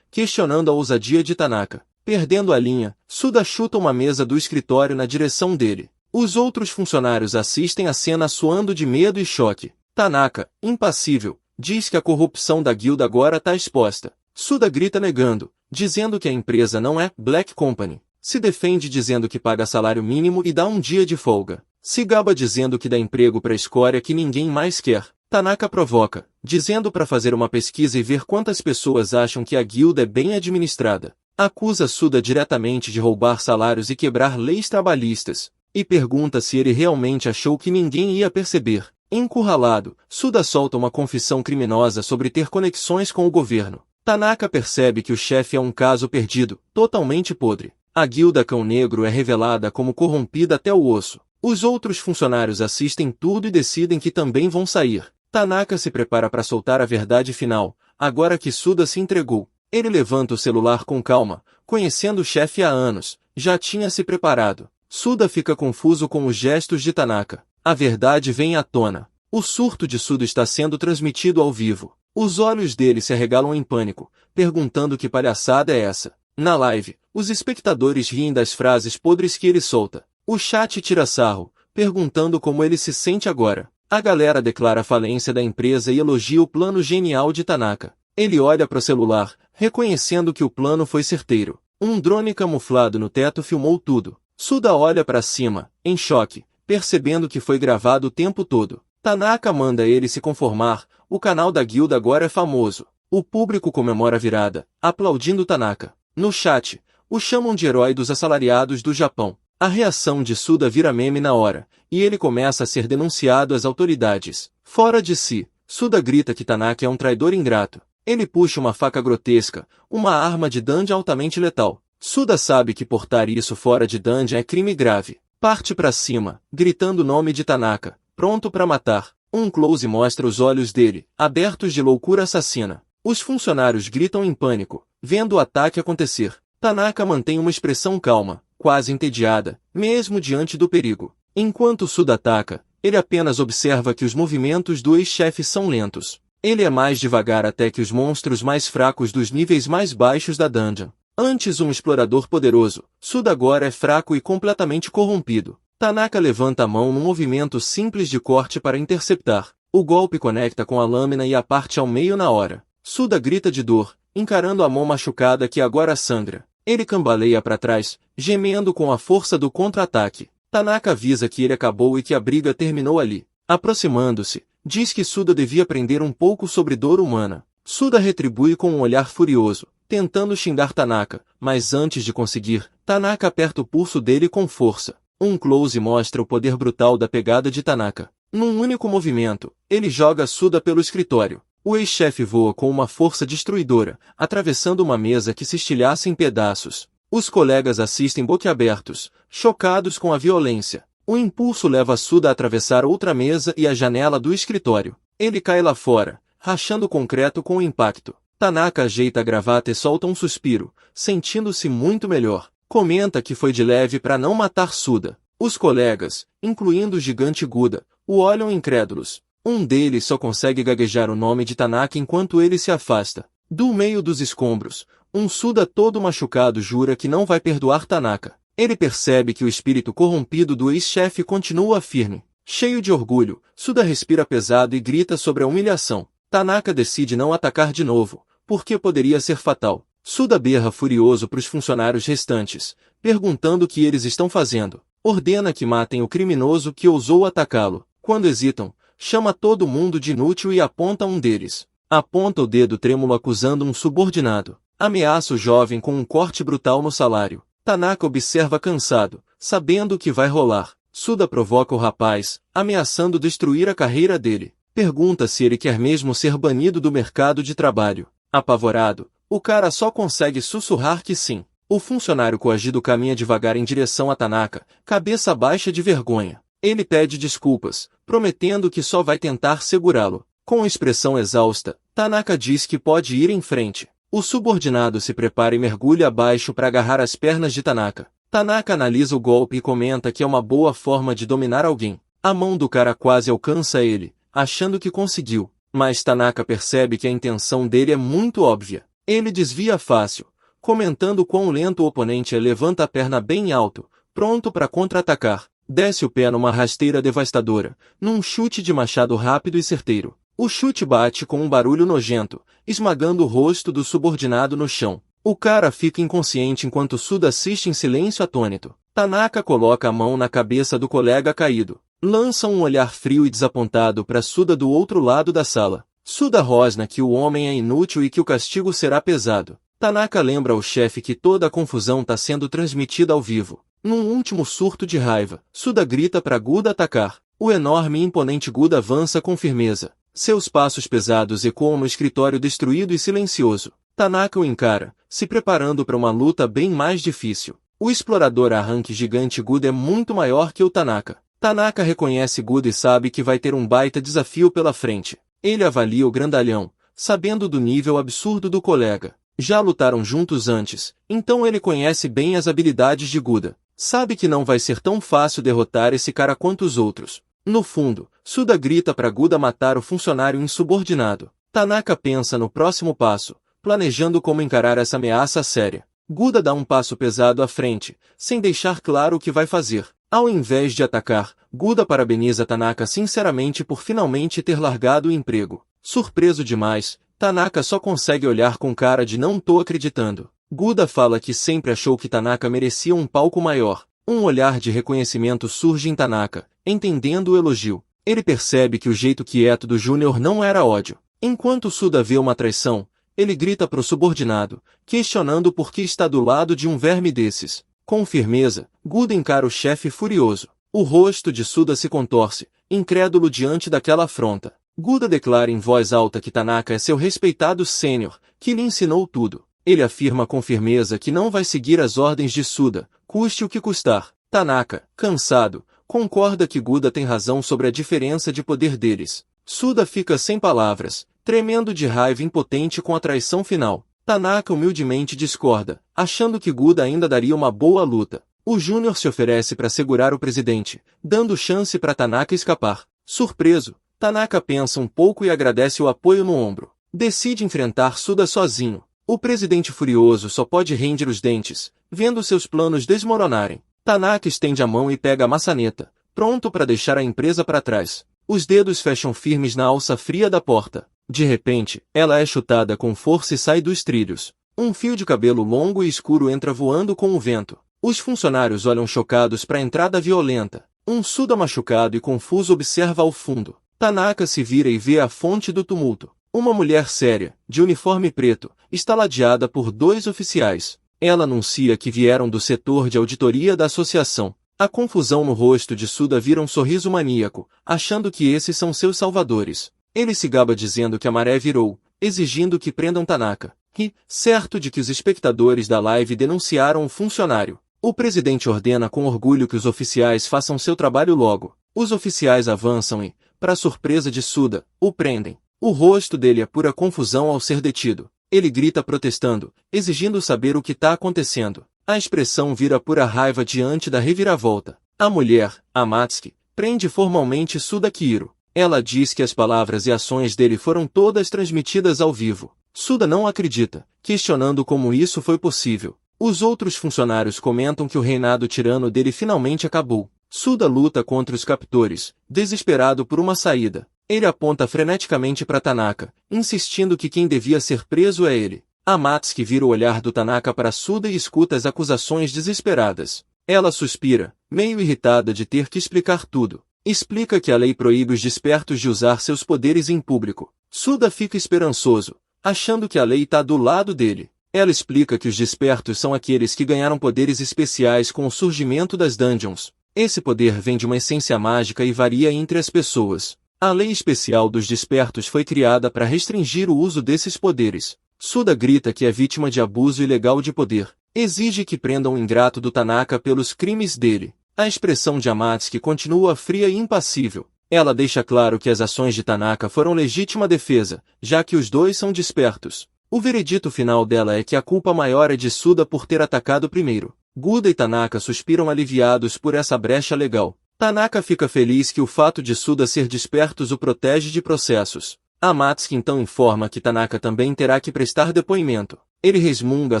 questionando a ousadia de Tanaka. Perdendo a linha, Suda chuta uma mesa do escritório na direção dele. Os outros funcionários assistem a cena suando de medo e choque. Tanaka, impassível, diz que a corrupção da guilda agora está exposta. Suda grita negando, dizendo que a empresa não é Black Company. Se defende dizendo que paga salário mínimo e dá um dia de folga. Se gaba dizendo que dá emprego para escória que ninguém mais quer. Tanaka provoca, dizendo para fazer uma pesquisa e ver quantas pessoas acham que a guilda é bem administrada. Acusa Suda diretamente de roubar salários e quebrar leis trabalhistas, e pergunta se ele realmente achou que ninguém ia perceber. Encurralado, Suda solta uma confissão criminosa sobre ter conexões com o governo. Tanaka percebe que o chefe é um caso perdido, totalmente podre. A guilda Cão Negro é revelada como corrompida até o osso. Os outros funcionários assistem tudo e decidem que também vão sair. Tanaka se prepara para soltar a verdade final, agora que Suda se entregou. Ele levanta o celular com calma, conhecendo o chefe há anos, já tinha se preparado. Suda fica confuso com os gestos de Tanaka. A verdade vem à tona. O surto de Suda está sendo transmitido ao vivo. Os olhos dele se arregalam em pânico, perguntando que palhaçada é essa. Na live, os espectadores riem das frases podres que ele solta. O chat tira sarro, perguntando como ele se sente agora. A galera declara a falência da empresa e elogia o plano genial de Tanaka. Ele olha para o celular, reconhecendo que o plano foi certeiro. Um drone camuflado no teto filmou tudo. Suda olha para cima, em choque, percebendo que foi gravado o tempo todo. Tanaka manda ele se conformar, o canal da guilda agora é famoso. O público comemora a virada, aplaudindo Tanaka. No chat, o chamam de herói dos assalariados do Japão. A reação de Suda vira meme na hora, e ele começa a ser denunciado às autoridades. Fora de si, Suda grita que Tanaka é um traidor ingrato. Ele puxa uma faca grotesca, uma arma de dungeon altamente letal. Suda sabe que portar isso fora de dungeon é crime grave. Parte pra cima, gritando o nome de Tanaka, pronto pra matar. Um close mostra os olhos dele, abertos de loucura assassina. Os funcionários gritam em pânico, vendo o ataque acontecer. Tanaka mantém uma expressão calma, quase entediada, mesmo diante do perigo. Enquanto Suda ataca, ele apenas observa que os movimentos do ex-chefe são lentos. Ele é mais devagar até que os monstros mais fracos dos níveis mais baixos da dungeon. Antes um explorador poderoso, Suda agora é fraco e completamente corrompido. Tanaka levanta a mão num movimento simples de corte para interceptar. O golpe conecta com a lâmina e a parte ao meio na hora. Suda grita de dor, encarando a mão machucada que agora sangra. Ele cambaleia para trás, gemendo com a força do contra-ataque. Tanaka avisa que ele acabou e que a briga terminou ali. Aproximando-se, diz que Suda devia aprender um pouco sobre dor humana. Suda retribui com um olhar furioso, tentando xingar Tanaka, mas antes de conseguir, Tanaka aperta o pulso dele com força. Um close mostra o poder brutal da pegada de Tanaka. Num único movimento, ele joga Suda pelo escritório. O ex-chefe voa com uma força destruidora, atravessando uma mesa que se estilhaça em pedaços. Os colegas assistem boquiabertos, chocados com a violência. O impulso leva Suda a atravessar outra mesa e a janela do escritório. Ele cai lá fora, rachando o concreto com o impacto. Tanaka ajeita a gravata e solta um suspiro, sentindo-se muito melhor. Comenta que foi de leve para não matar Suda. Os colegas, incluindo o gigante Guda, o olham incrédulos. Um deles só consegue gaguejar o nome de Tanaka enquanto ele se afasta. Do meio dos escombros, um Suda todo machucado jura que não vai perdoar Tanaka. Ele percebe que o espírito corrompido do ex-chefe continua firme. Cheio de orgulho, Suda respira pesado e grita sobre a humilhação. Tanaka decide não atacar de novo, porque poderia ser fatal. Suda berra furioso para os funcionários restantes, perguntando o que eles estão fazendo. Ordena que matem o criminoso que ousou atacá-lo. Quando hesitam, chama todo mundo de inútil e aponta um deles. Aponta o dedo trêmulo acusando um subordinado. Ameaça o jovem com um corte brutal no salário. Tanaka observa cansado, sabendo o que vai rolar. Suda provoca o rapaz, ameaçando destruir a carreira dele. Pergunta se ele quer mesmo ser banido do mercado de trabalho. Apavorado, o cara só consegue sussurrar que sim. O funcionário coagido caminha devagar em direção a Tanaka, cabeça baixa de vergonha. Ele pede desculpas, prometendo que só vai tentar segurá-lo. Com expressão exausta, Tanaka diz que pode ir em frente. O subordinado se prepara e mergulha abaixo para agarrar as pernas de Tanaka. Tanaka analisa o golpe e comenta que é uma boa forma de dominar alguém. A mão do cara quase alcança ele, achando que conseguiu. mas Tanaka percebe que a intenção dele é muito óbvia. Ele desvia fácil, comentando quão lento o oponente é, levanta a perna bem alto, pronto para contra-atacar. Desce o pé numa rasteira devastadora, num chute de machado rápido e certeiro. O chute bate com um barulho nojento, esmagando o rosto do subordinado no chão. O cara fica inconsciente enquanto Suda assiste em silêncio atônito. Tanaka coloca a mão na cabeça do colega caído. Lança um olhar frio e desapontado para Suda do outro lado da sala. Suda rosna que o homem é inútil e que o castigo será pesado. Tanaka lembra ao chefe que toda a confusão está sendo transmitida ao vivo. Num último surto de raiva, Suda grita para Guda atacar. O enorme e imponente Guda avança com firmeza. Seus passos pesados ecoam no escritório destruído e silencioso. Tanaka o encara, se preparando para uma luta bem mais difícil. O explorador arranque gigante Guda é muito maior que o Tanaka. Tanaka reconhece Guda e sabe que vai ter um baita desafio pela frente. Ele avalia o grandalhão, sabendo do nível absurdo do colega. Já lutaram juntos antes, então ele conhece bem as habilidades de Guda. Sabe que não vai ser tão fácil derrotar esse cara quanto os outros. No fundo, Suda grita para Guda matar o funcionário insubordinado. Tanaka pensa no próximo passo, planejando como encarar essa ameaça séria. Guda dá um passo pesado à frente, sem deixar claro o que vai fazer. Ao invés de atacar, Guda parabeniza Tanaka sinceramente por finalmente ter largado o emprego. Surpreso demais, Tanaka só consegue olhar com cara de não tô acreditando. Guda fala que sempre achou que Tanaka merecia um palco maior. Um olhar de reconhecimento surge em Tanaka, entendendo o elogio. Ele percebe que o jeito quieto do Júnior não era ódio. Enquanto Suda vê uma traição, ele grita pro subordinado, questionando por que está do lado de um verme desses. Com firmeza, Guda encara o chefe furioso. O rosto de Suda se contorce, incrédulo diante daquela afronta. Guda declara em voz alta que Tanaka é seu respeitado sênior, que lhe ensinou tudo. Ele afirma com firmeza que não vai seguir as ordens de Suda, custe o que custar. Tanaka, cansado, concorda que Guda tem razão sobre a diferença de poder deles. Suda fica sem palavras, tremendo de raiva e impotente com a traição final. Tanaka humildemente discorda, achando que Guda ainda daria uma boa luta. O Júnior se oferece para segurar o presidente, dando chance para Tanaka escapar. Surpreso, Tanaka pensa um pouco e agradece o apoio no ombro. Decide enfrentar Suda sozinho. O presidente furioso só pode render os dentes, vendo seus planos desmoronarem. Tanaka estende a mão e pega a maçaneta, pronto para deixar a empresa para trás. Os dedos fecham firmes na alça fria da porta. De repente, ela é chutada com força e sai dos trilhos. Um fio de cabelo longo e escuro entra voando com o vento. Os funcionários olham chocados para a entrada violenta. Um Suda machucado e confuso observa ao fundo. Tanaka se vira e vê a fonte do tumulto. Uma mulher séria, de uniforme preto, está ladeada por dois oficiais. Ela anuncia que vieram do setor de auditoria da associação. A confusão no rosto de Suda vira um sorriso maníaco, achando que esses são seus salvadores. Ele se gaba dizendo que a maré virou, exigindo que prendam Tanaka. E, certo de que os espectadores da live denunciaram o funcionário, o presidente ordena com orgulho que os oficiais façam seu trabalho logo. Os oficiais avançam e, para surpresa de Suda, o prendem. O rosto dele é pura confusão ao ser detido. Ele grita protestando, exigindo saber o que está acontecendo. A expressão vira pura raiva diante da reviravolta. A mulher, Amatsuki, prende formalmente Suda Kiro. Ela diz que as palavras e ações dele foram todas transmitidas ao vivo. Suda não acredita, questionando como isso foi possível. Os outros funcionários comentam que o reinado tirano dele finalmente acabou. Suda luta contra os captores, desesperado por uma saída. Ele aponta freneticamente para Tanaka, insistindo que quem devia ser preso é ele. Amatsuki vira o olhar do Tanaka para Suda e escuta as acusações desesperadas. Ela suspira, meio irritada de ter que explicar tudo. Explica que a lei proíbe os despertos de usar seus poderes em público. Suda fica esperançoso, achando que a lei está do lado dele. Ela explica que os despertos são aqueles que ganharam poderes especiais com o surgimento das dungeons. Esse poder vem de uma essência mágica e varia entre as pessoas. A lei especial dos despertos foi criada para restringir o uso desses poderes. Suda grita que é vítima de abuso ilegal de poder. Exige que prendam o ingrato do Tanaka pelos crimes dele. A expressão de Amatsuki continua fria e impassível. Ela deixa claro que as ações de Tanaka foram legítima defesa, já que os dois são despertos. O veredito final dela é que a culpa maior é de Suda por ter atacado primeiro. Guda e Tanaka suspiram aliviados por essa brecha legal. Tanaka fica feliz que o fato de Suda ser despertos o protege de processos. Amatsuki então informa que Tanaka também terá que prestar depoimento. Ele resmunga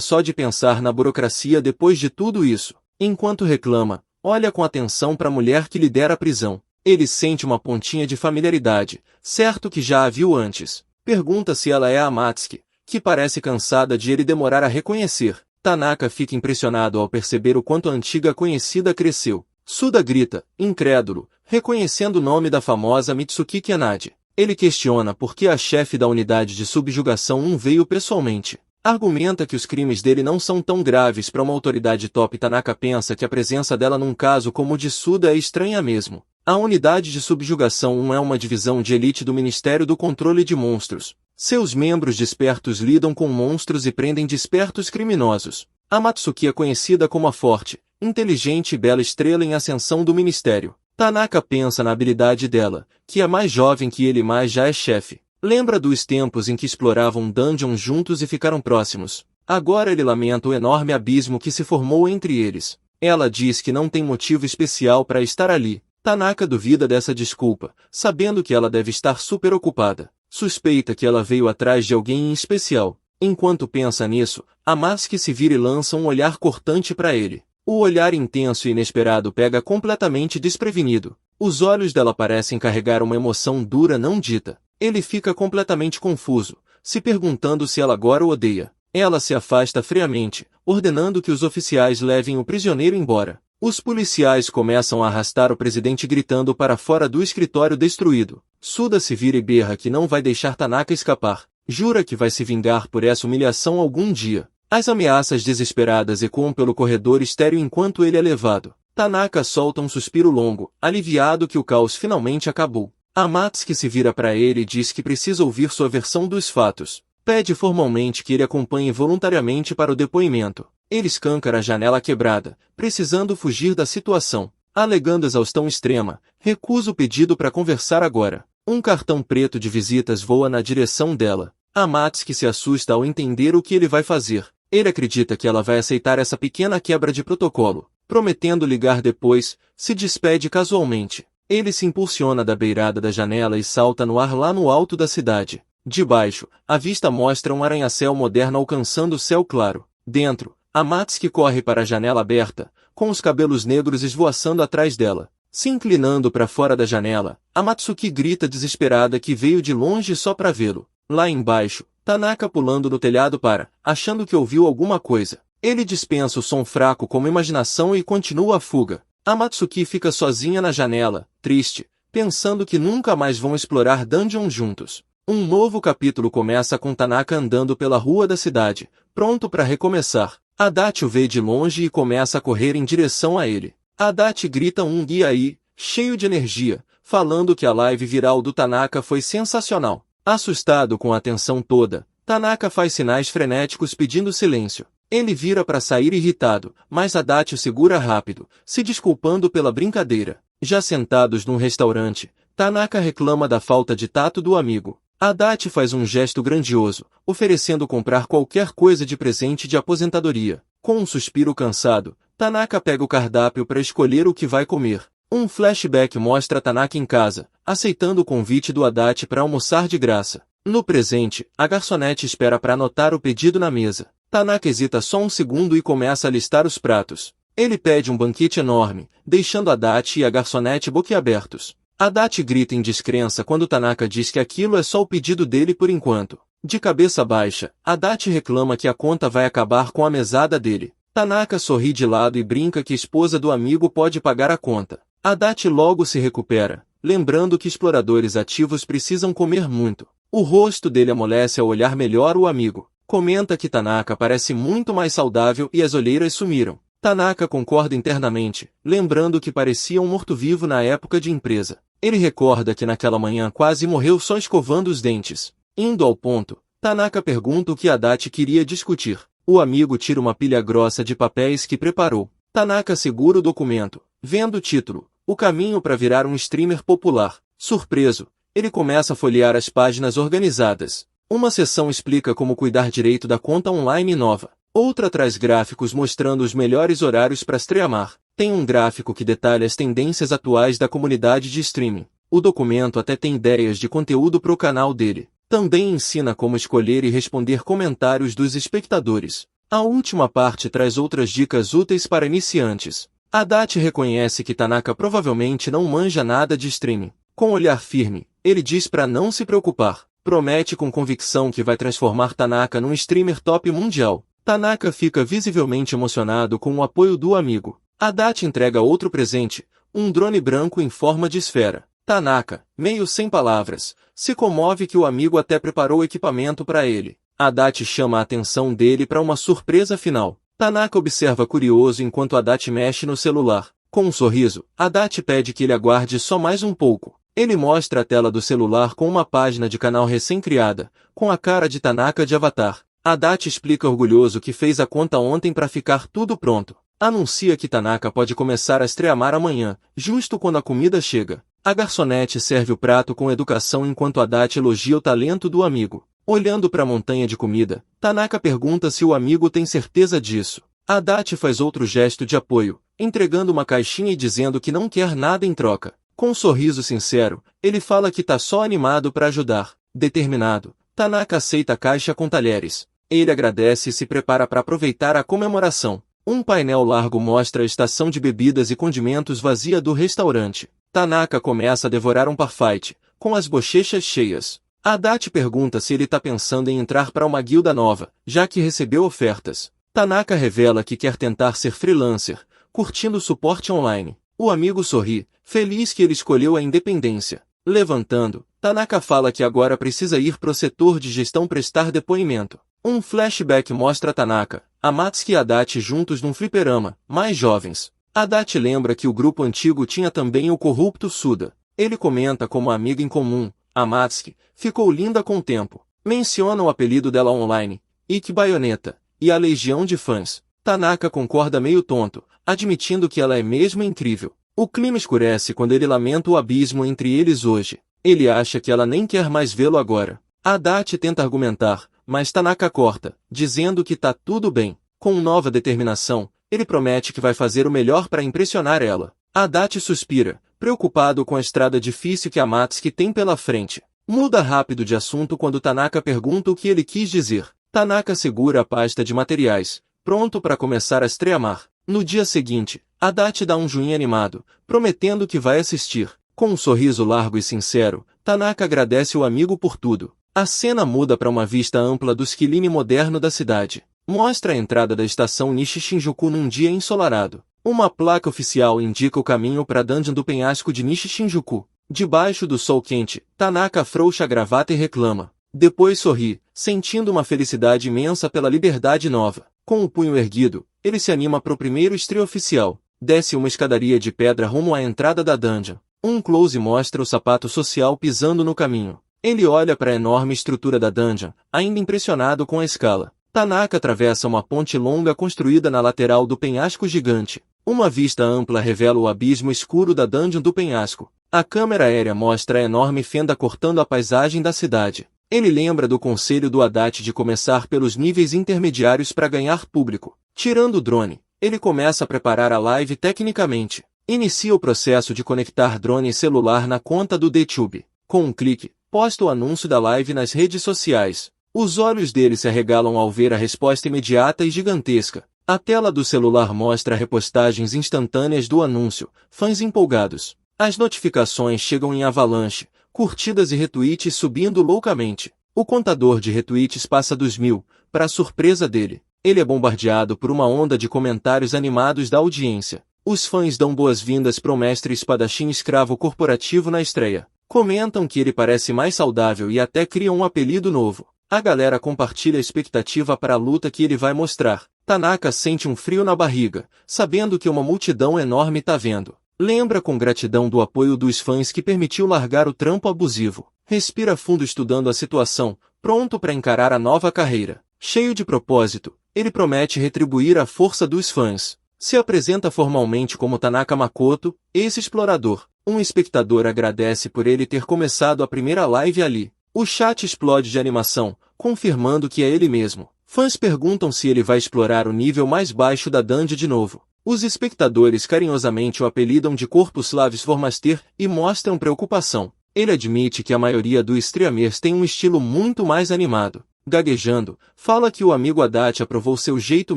só de pensar na burocracia depois de tudo isso. Enquanto reclama, olha com atenção para a mulher que lidera a prisão. Ele sente uma pontinha de familiaridade, certo que já a viu antes. Pergunta se ela é a Amatsuki, que parece cansada de ele demorar a reconhecer. Tanaka fica impressionado ao perceber o quanto a antiga conhecida cresceu. Suda grita, incrédulo, reconhecendo o nome da famosa Mitsuki Kianade. Ele questiona por que a chefe da unidade de subjugação não veio pessoalmente. Argumenta que os crimes dele não são tão graves para uma autoridade top. Tanaka pensa que a presença dela num caso como o de Suda é estranha mesmo. A unidade de subjugação 1 é uma divisão de elite do Ministério do Controle de Monstros. Seus membros despertos lidam com monstros e prendem despertos criminosos. A Matsuki é conhecida como a forte, inteligente e bela estrela em ascensão do Ministério. Tanaka pensa na habilidade dela, que é mais jovem que ele mas já é chefe. Lembra dos tempos em que exploravam dungeons juntos e ficaram próximos. Agora ele lamenta o enorme abismo que se formou entre eles. Ela diz que não tem motivo especial para estar ali. Tanaka duvida dessa desculpa, sabendo que ela deve estar super ocupada. Suspeita que ela veio atrás de alguém em especial. Enquanto pensa nisso, Amatsuki se vira e lança um olhar cortante para ele. O olhar intenso e inesperado pega completamente desprevenido. Os olhos dela parecem carregar uma emoção dura não dita. Ele fica completamente confuso, se perguntando se ela agora o odeia. Ela se afasta friamente, ordenando que os oficiais levem o prisioneiro embora. Os policiais começam a arrastar o presidente gritando para fora do escritório destruído. Suda se vira e berra que não vai deixar Tanaka escapar. Jura que vai se vingar por essa humilhação algum dia. As ameaças desesperadas ecoam pelo corredor estéril enquanto ele é levado. Tanaka solta um suspiro longo, aliviado que o caos finalmente acabou. Amatsuki se vira para ele e diz que precisa ouvir sua versão dos fatos. Pede formalmente que ele acompanhe voluntariamente para o depoimento. Ele escancara a janela quebrada, precisando fugir da situação. Alegando exaustão extrema, recusa o pedido para conversar agora. Um cartão preto de visitas voa na direção dela. Amatsuki se assusta ao entender o que ele vai fazer. Ele acredita que ela vai aceitar essa pequena quebra de protocolo. Prometendo ligar depois, se despede casualmente. Ele se impulsiona da beirada da janela e salta no ar lá no alto da cidade. De baixo, a vista mostra um arranha-céu moderno alcançando o céu claro. Dentro, Amatsuki corre para a janela aberta, com os cabelos negros esvoaçando atrás dela. Se inclinando para fora da janela, Amatsuki grita desesperada que veio de longe só para vê-lo. Lá embaixo, Tanaka pulando no telhado achando que ouviu alguma coisa. Ele dispensa o som fraco como imaginação e continua a fuga. Amatsuki fica sozinha na janela, triste, pensando que nunca mais vão explorar dungeon juntos. Um novo capítulo começa com Tanaka andando pela rua da cidade, pronto para recomeçar. Adachi o vê de longe e começa a correr em direção a ele. Adachi grita um guia aí, cheio de energia, falando que a live viral do Tanaka foi sensacional. Assustado com a atenção toda, Tanaka faz sinais frenéticos pedindo silêncio. Ele vira para sair irritado, mas Adachi o segura rápido, se desculpando pela brincadeira. Já sentados num restaurante, Tanaka reclama da falta de tato do amigo. Adachi faz um gesto grandioso, oferecendo comprar qualquer coisa de presente de aposentadoria. Com um suspiro cansado, Tanaka pega o cardápio para escolher o que vai comer. Um flashback mostra Tanaka em casa, aceitando o convite do Adachi para almoçar de graça. No presente, a garçonete espera para anotar o pedido na mesa. Tanaka hesita só um segundo e começa a listar os pratos. Ele pede um banquete enorme, deixando Adachi e a garçonete boquiabertos. Adachi grita em descrença quando Tanaka diz que aquilo é só o pedido dele por enquanto. De cabeça baixa, Adachi reclama que a conta vai acabar com a mesada dele. Tanaka sorri de lado e brinca que a esposa do amigo pode pagar a conta. Adachi logo se recupera, lembrando que exploradores ativos precisam comer muito. O rosto dele amolece ao olhar melhor o amigo. Comenta que Tanaka parece muito mais saudável e as olheiras sumiram. Tanaka concorda internamente, lembrando que parecia um morto-vivo na época de empresa. Ele recorda que naquela manhã quase morreu só escovando os dentes. Indo ao ponto, Tanaka pergunta o que Adachi queria discutir. O amigo tira uma pilha grossa de papéis que preparou. Tanaka segura o documento, vendo o título, O Caminho para Virar um Streamer Popular. Surpreso, ele começa a folhear as páginas organizadas. Uma seção explica como cuidar direito da conta online nova. Outra traz gráficos mostrando os melhores horários para streamar. Tem um gráfico que detalha as tendências atuais da comunidade de streaming. O documento até tem ideias de conteúdo pro canal dele. Também ensina como escolher e responder comentários dos espectadores. A última parte traz outras dicas úteis para iniciantes. Adachi reconhece que Tanaka provavelmente não manja nada de streaming. Com olhar firme, ele diz para não se preocupar. Promete com convicção que vai transformar Tanaka num streamer top mundial. Tanaka fica visivelmente emocionado com o apoio do amigo. Adachi entrega outro presente, um drone branco em forma de esfera. Tanaka, meio sem palavras, se comove que o amigo até preparou equipamento para ele. Adachi chama a atenção dele para uma surpresa final. Tanaka observa curioso enquanto Adachi mexe no celular. Com um sorriso, Adachi pede que ele aguarde só mais um pouco. Ele mostra a tela do celular com uma página de canal recém-criada, com a cara de Tanaka de avatar. Adachi explica orgulhoso que fez a conta ontem para ficar tudo pronto. Anuncia que Tanaka pode começar a streamar amanhã, justo quando a comida chega. A garçonete serve o prato com educação enquanto Adachi elogia o talento do amigo. Olhando para a montanha de comida, Tanaka pergunta se o amigo tem certeza disso. Adachi faz outro gesto de apoio, entregando uma caixinha e dizendo que não quer nada em troca. Com um sorriso sincero, ele fala que tá só animado para ajudar. Determinado, Tanaka aceita a caixa com talheres. Ele agradece e se prepara para aproveitar a comemoração. Um painel largo mostra a estação de bebidas e condimentos vazia do restaurante. Tanaka começa a devorar um parfait, com as bochechas cheias. Adachi pergunta se ele tá pensando em entrar para uma guilda nova, já que recebeu ofertas. Tanaka revela que quer tentar ser freelancer, curtindo suporte online. O amigo sorri, feliz que ele escolheu a independência. Levantando, Tanaka fala que agora precisa ir pro setor de gestão prestar depoimento. Um flashback mostra Tanaka, Amatsuki e Adachi juntos num fliperama, mais jovens. Adachi lembra que o grupo antigo tinha também o corrupto Suda. Ele comenta como a amiga em comum, Amatsuki, ficou linda com o tempo. Menciona o apelido dela online, Ikki Bayonetta, e a legião de fãs. Tanaka concorda meio tonto, admitindo que ela é mesmo incrível. O clima escurece quando ele lamenta o abismo entre eles hoje. Ele acha que ela nem quer mais vê-lo agora. Adachi tenta argumentar, mas Tanaka corta, dizendo que tá tudo bem. Com nova determinação, ele promete que vai fazer o melhor para impressionar ela. Adachi suspira, preocupado com a estrada difícil que Amatsuki tem pela frente. Muda rápido de assunto quando Tanaka pergunta o que ele quis dizer. Tanaka segura a pasta de materiais, pronto para começar a streamar. No dia seguinte, Adachi dá um joinha animado, prometendo que vai assistir. Com um sorriso largo e sincero, Tanaka agradece o amigo por tudo. A cena muda para uma vista ampla do Skylline moderno da cidade. Mostra a entrada da estação Nishi-Shinjuku num dia ensolarado. Uma placa oficial indica o caminho para a dungeon do penhasco de Nishi-Shinjuku. Debaixo do sol quente, Tanaka afrouxa a gravata e reclama. Depois sorri, sentindo uma felicidade imensa pela liberdade nova. Com o punho erguido, ele se anima pro primeiro estreia oficial. Desce uma escadaria de pedra rumo à entrada da dungeon. Um close mostra o sapato social pisando no caminho. Ele olha para a enorme estrutura da dungeon, ainda impressionado com a escala. Tanaka atravessa uma ponte longa construída na lateral do penhasco gigante. Uma vista ampla revela o abismo escuro da dungeon do penhasco. A câmera aérea mostra a enorme fenda cortando a paisagem da cidade. Ele lembra do conselho do Adachi de começar pelos níveis intermediários para ganhar público. Tirando o drone, ele começa a preparar a live tecnicamente. Inicia o processo de conectar drone e celular na conta do DTube. Com um clique, posta o anúncio da live nas redes sociais. Os olhos dele se arregalam ao ver a resposta imediata e gigantesca. A tela do celular mostra repostagens instantâneas do anúncio, fãs empolgados. As notificações chegam em avalanche, curtidas e retweets subindo loucamente. O contador de retweets passa dos 1000, para surpresa dele. Ele é bombardeado por uma onda de comentários animados da audiência. Os fãs dão boas-vindas pro mestre espadachim escravo corporativo na estreia. Comentam que ele parece mais saudável e até criam um apelido novo. A galera compartilha a expectativa para a luta que ele vai mostrar. Tanaka sente um frio na barriga, sabendo que uma multidão enorme tá vendo. Lembra com gratidão do apoio dos fãs que permitiu largar o trampo abusivo. Respira fundo estudando a situação, pronto para encarar a nova carreira. Cheio de propósito, ele promete retribuir a força dos fãs. Se apresenta formalmente como Tanaka Makoto, esse explorador. Um espectador agradece por ele ter começado a primeira live ali. O chat explode de animação, confirmando que é ele mesmo. Fãs perguntam se ele vai explorar o nível mais baixo da dungeon de novo. Os espectadores carinhosamente o apelidam de Corpus Slavis Formaster e mostram preocupação. Ele admite que a maioria dos streamers tem um estilo muito mais animado. Gaguejando, fala que o amigo Haddad aprovou seu jeito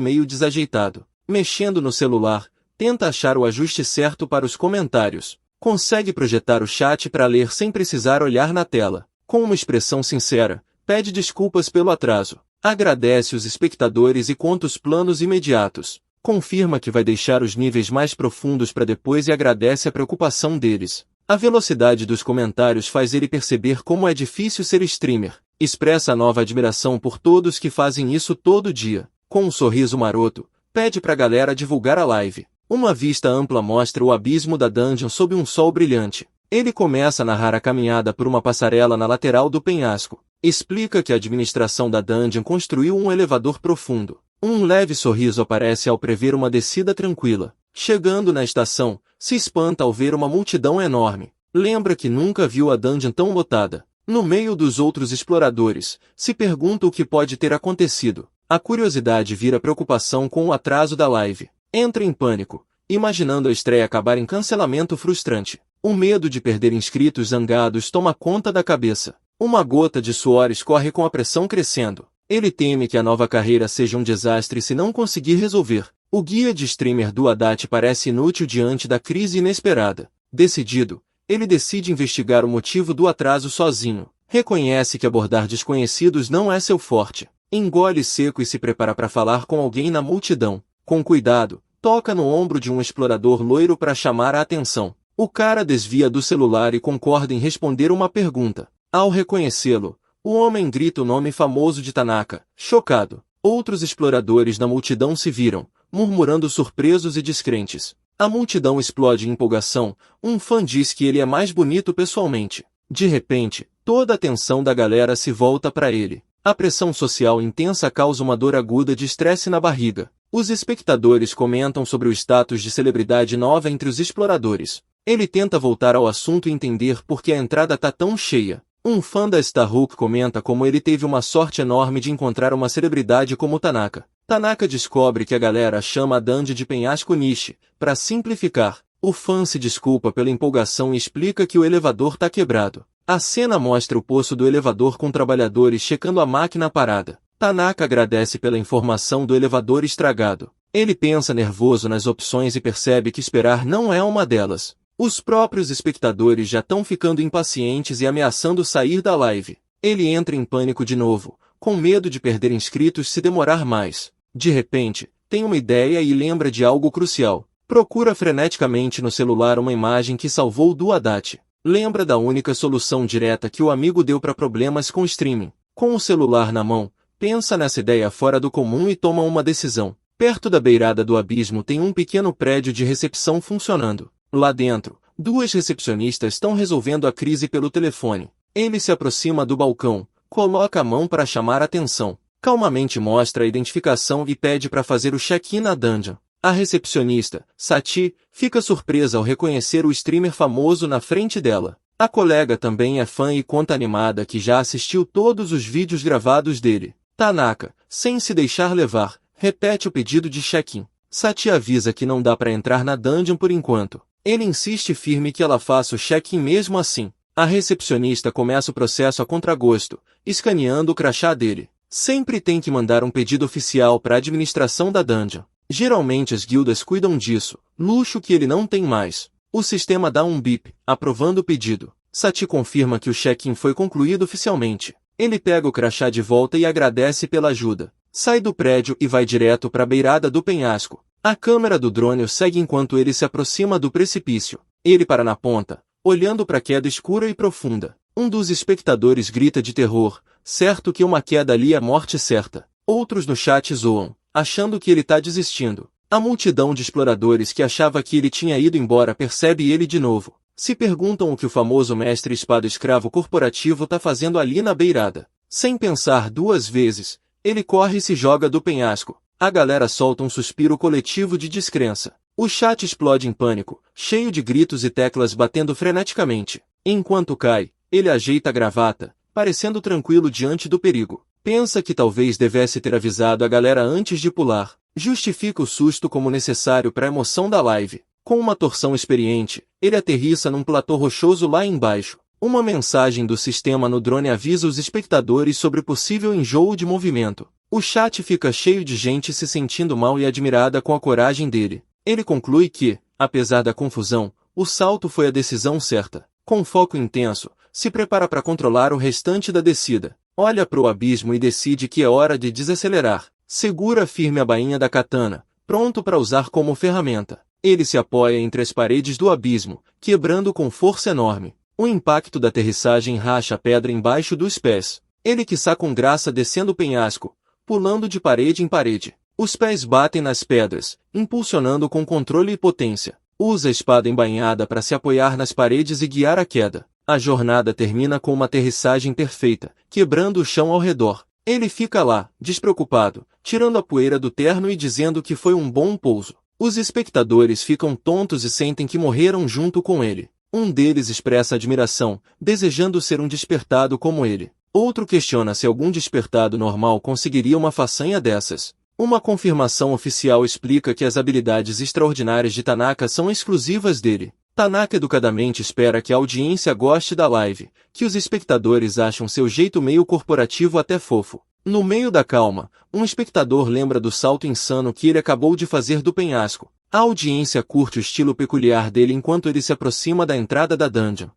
meio desajeitado. Mexendo no celular, tenta achar o ajuste certo para os comentários. Consegue projetar o chat para ler sem precisar olhar na tela. Com uma expressão sincera, pede desculpas pelo atraso. Agradece os espectadores e conta os planos imediatos. Confirma que vai deixar os níveis mais profundos para depois e agradece a preocupação deles. A velocidade dos comentários faz ele perceber como é difícil ser streamer. Expressa nova admiração por todos que fazem isso todo dia. Com um sorriso maroto, pede pra galera divulgar a live. Uma vista ampla mostra o abismo da dungeon sob um sol brilhante. Ele começa a narrar a caminhada por uma passarela na lateral do penhasco. Explica que a administração da dungeon construiu um elevador profundo. Um leve sorriso aparece ao prever uma descida tranquila. Chegando na estação, se espanta ao ver uma multidão enorme. Lembra que nunca viu a dungeon tão lotada. No meio dos outros exploradores, se pergunta o que pode ter acontecido. A curiosidade vira preocupação com o atraso da live. Entra em pânico, imaginando a estreia acabar em cancelamento frustrante. O medo de perder inscritos zangados toma conta da cabeça. Uma gota de suor escorre com a pressão crescendo. Ele teme que a nova carreira seja um desastre se não conseguir resolver. O guia de streamer do Haddad parece inútil diante da crise inesperada. Decidido, ele decide investigar o motivo do atraso sozinho. Reconhece que abordar desconhecidos não é seu forte. Engole seco e se prepara para falar com alguém na multidão. Com cuidado, toca no ombro de um explorador loiro para chamar a atenção. O cara desvia do celular e concorda em responder uma pergunta. Ao reconhecê-lo, o homem grita o nome famoso de Tanaka. Chocado, outros exploradores na multidão se viram, murmurando surpresos e descrentes. A multidão explode em empolgação, um fã diz que ele é mais bonito pessoalmente. De repente, toda a atenção da galera se volta para ele. A pressão social intensa causa uma dor aguda de estresse na barriga. Os espectadores comentam sobre o status de celebridade nova entre os exploradores. Ele tenta voltar ao assunto e entender por que a entrada tá tão cheia. Um fã da Starhook comenta como ele teve uma sorte enorme de encontrar uma celebridade como Tanaka. Tanaka descobre que a galera chama a dungeon de penhasco niche. Para simplificar, o fã se desculpa pela empolgação e explica que o elevador tá quebrado. A cena mostra o poço do elevador com trabalhadores checando a máquina parada. Tanaka agradece pela informação do elevador estragado. Ele pensa nervoso nas opções e percebe que esperar não é uma delas. Os próprios espectadores já estão ficando impacientes e ameaçando sair da live. Ele entra em pânico de novo, com medo de perder inscritos se demorar mais. De repente, tem uma ideia e lembra de algo crucial. Procura freneticamente no celular uma imagem que salvou do Haddad. Lembra da única solução direta que o amigo deu para problemas com streaming. Com o celular na mão, pensa nessa ideia fora do comum e toma uma decisão. Perto da beirada do abismo tem um pequeno prédio de recepção funcionando. Lá dentro, duas recepcionistas estão resolvendo a crise pelo telefone. Ele se aproxima do balcão, coloca a mão para chamar a atenção. Calmamente mostra a identificação e pede para fazer o check-in na dungeon. A recepcionista, Sati, fica surpresa ao reconhecer o streamer famoso na frente dela. A colega também é fã e conta animada que já assistiu todos os vídeos gravados dele. Tanaka, sem se deixar levar, repete o pedido de check-in. Sati avisa que não dá para entrar na dungeon por enquanto. Ele insiste firme que ela faça o check-in mesmo assim. A recepcionista começa o processo a contragosto, escaneando o crachá dele. Sempre tem que mandar um pedido oficial para a administração da dungeon. Geralmente as guildas cuidam disso, luxo que ele não tem mais. O sistema dá um bip, aprovando o pedido. Sati confirma que o check-in foi concluído oficialmente. Ele pega o crachá de volta e agradece pela ajuda. Sai do prédio e vai direto para a beirada do penhasco. A câmera do drone o segue enquanto ele se aproxima do precipício. Ele para na ponta, olhando para a queda escura e profunda. Um dos espectadores grita de terror, certo que uma queda ali é morte certa. Outros no chat zoam, achando que ele tá desistindo. A multidão de exploradores que achava que ele tinha ido embora percebe ele de novo. Se perguntam o que o famoso mestre espada escravo corporativo tá fazendo ali na beirada. Sem pensar duas vezes, ele corre e se joga do penhasco. A galera solta um suspiro coletivo de descrença. O chat explode em pânico, cheio de gritos e teclas batendo freneticamente. Enquanto cai, ele ajeita a gravata, parecendo tranquilo diante do perigo. Pensa que talvez devesse ter avisado a galera antes de pular. Justifica o susto como necessário para a emoção da live. Com uma torção experiente, ele aterrissa num platô rochoso lá embaixo. Uma mensagem do sistema no drone avisa os espectadores sobre possível enjoo de movimento. O chat fica cheio de gente se sentindo mal e admirada com a coragem dele. Ele conclui que, apesar da confusão, o salto foi a decisão certa. Com foco intenso, se prepara para controlar o restante da descida. Olha para o abismo e decide que é hora de desacelerar. Segura firme a bainha da katana, pronto para usar como ferramenta. Ele se apoia entre as paredes do abismo, quebrando com força enorme. O impacto da aterrissagem racha a pedra embaixo dos pés. Ele quiçá com graça descendo o penhasco, pulando de parede em parede. Os pés batem nas pedras, impulsionando com controle e potência. Usa a espada embainhada para se apoiar nas paredes e guiar a queda. A jornada termina com uma aterrissagem perfeita, quebrando o chão ao redor. Ele fica lá, despreocupado, tirando a poeira do terno e dizendo que foi um bom pouso. Os espectadores ficam tontos e sentem que morreram junto com ele. Um deles expressa admiração, desejando ser um despertado como ele. Outro questiona se algum despertado normal conseguiria uma façanha dessas. Uma confirmação oficial explica que as habilidades extraordinárias de Tanaka são exclusivas dele. Tanaka educadamente espera que a audiência goste da live, que os espectadores acham seu jeito meio corporativo até fofo. No meio da calma, um espectador lembra do salto insano que ele acabou de fazer do penhasco. A audiência curte o estilo peculiar dele enquanto ele se aproxima da entrada da dungeon.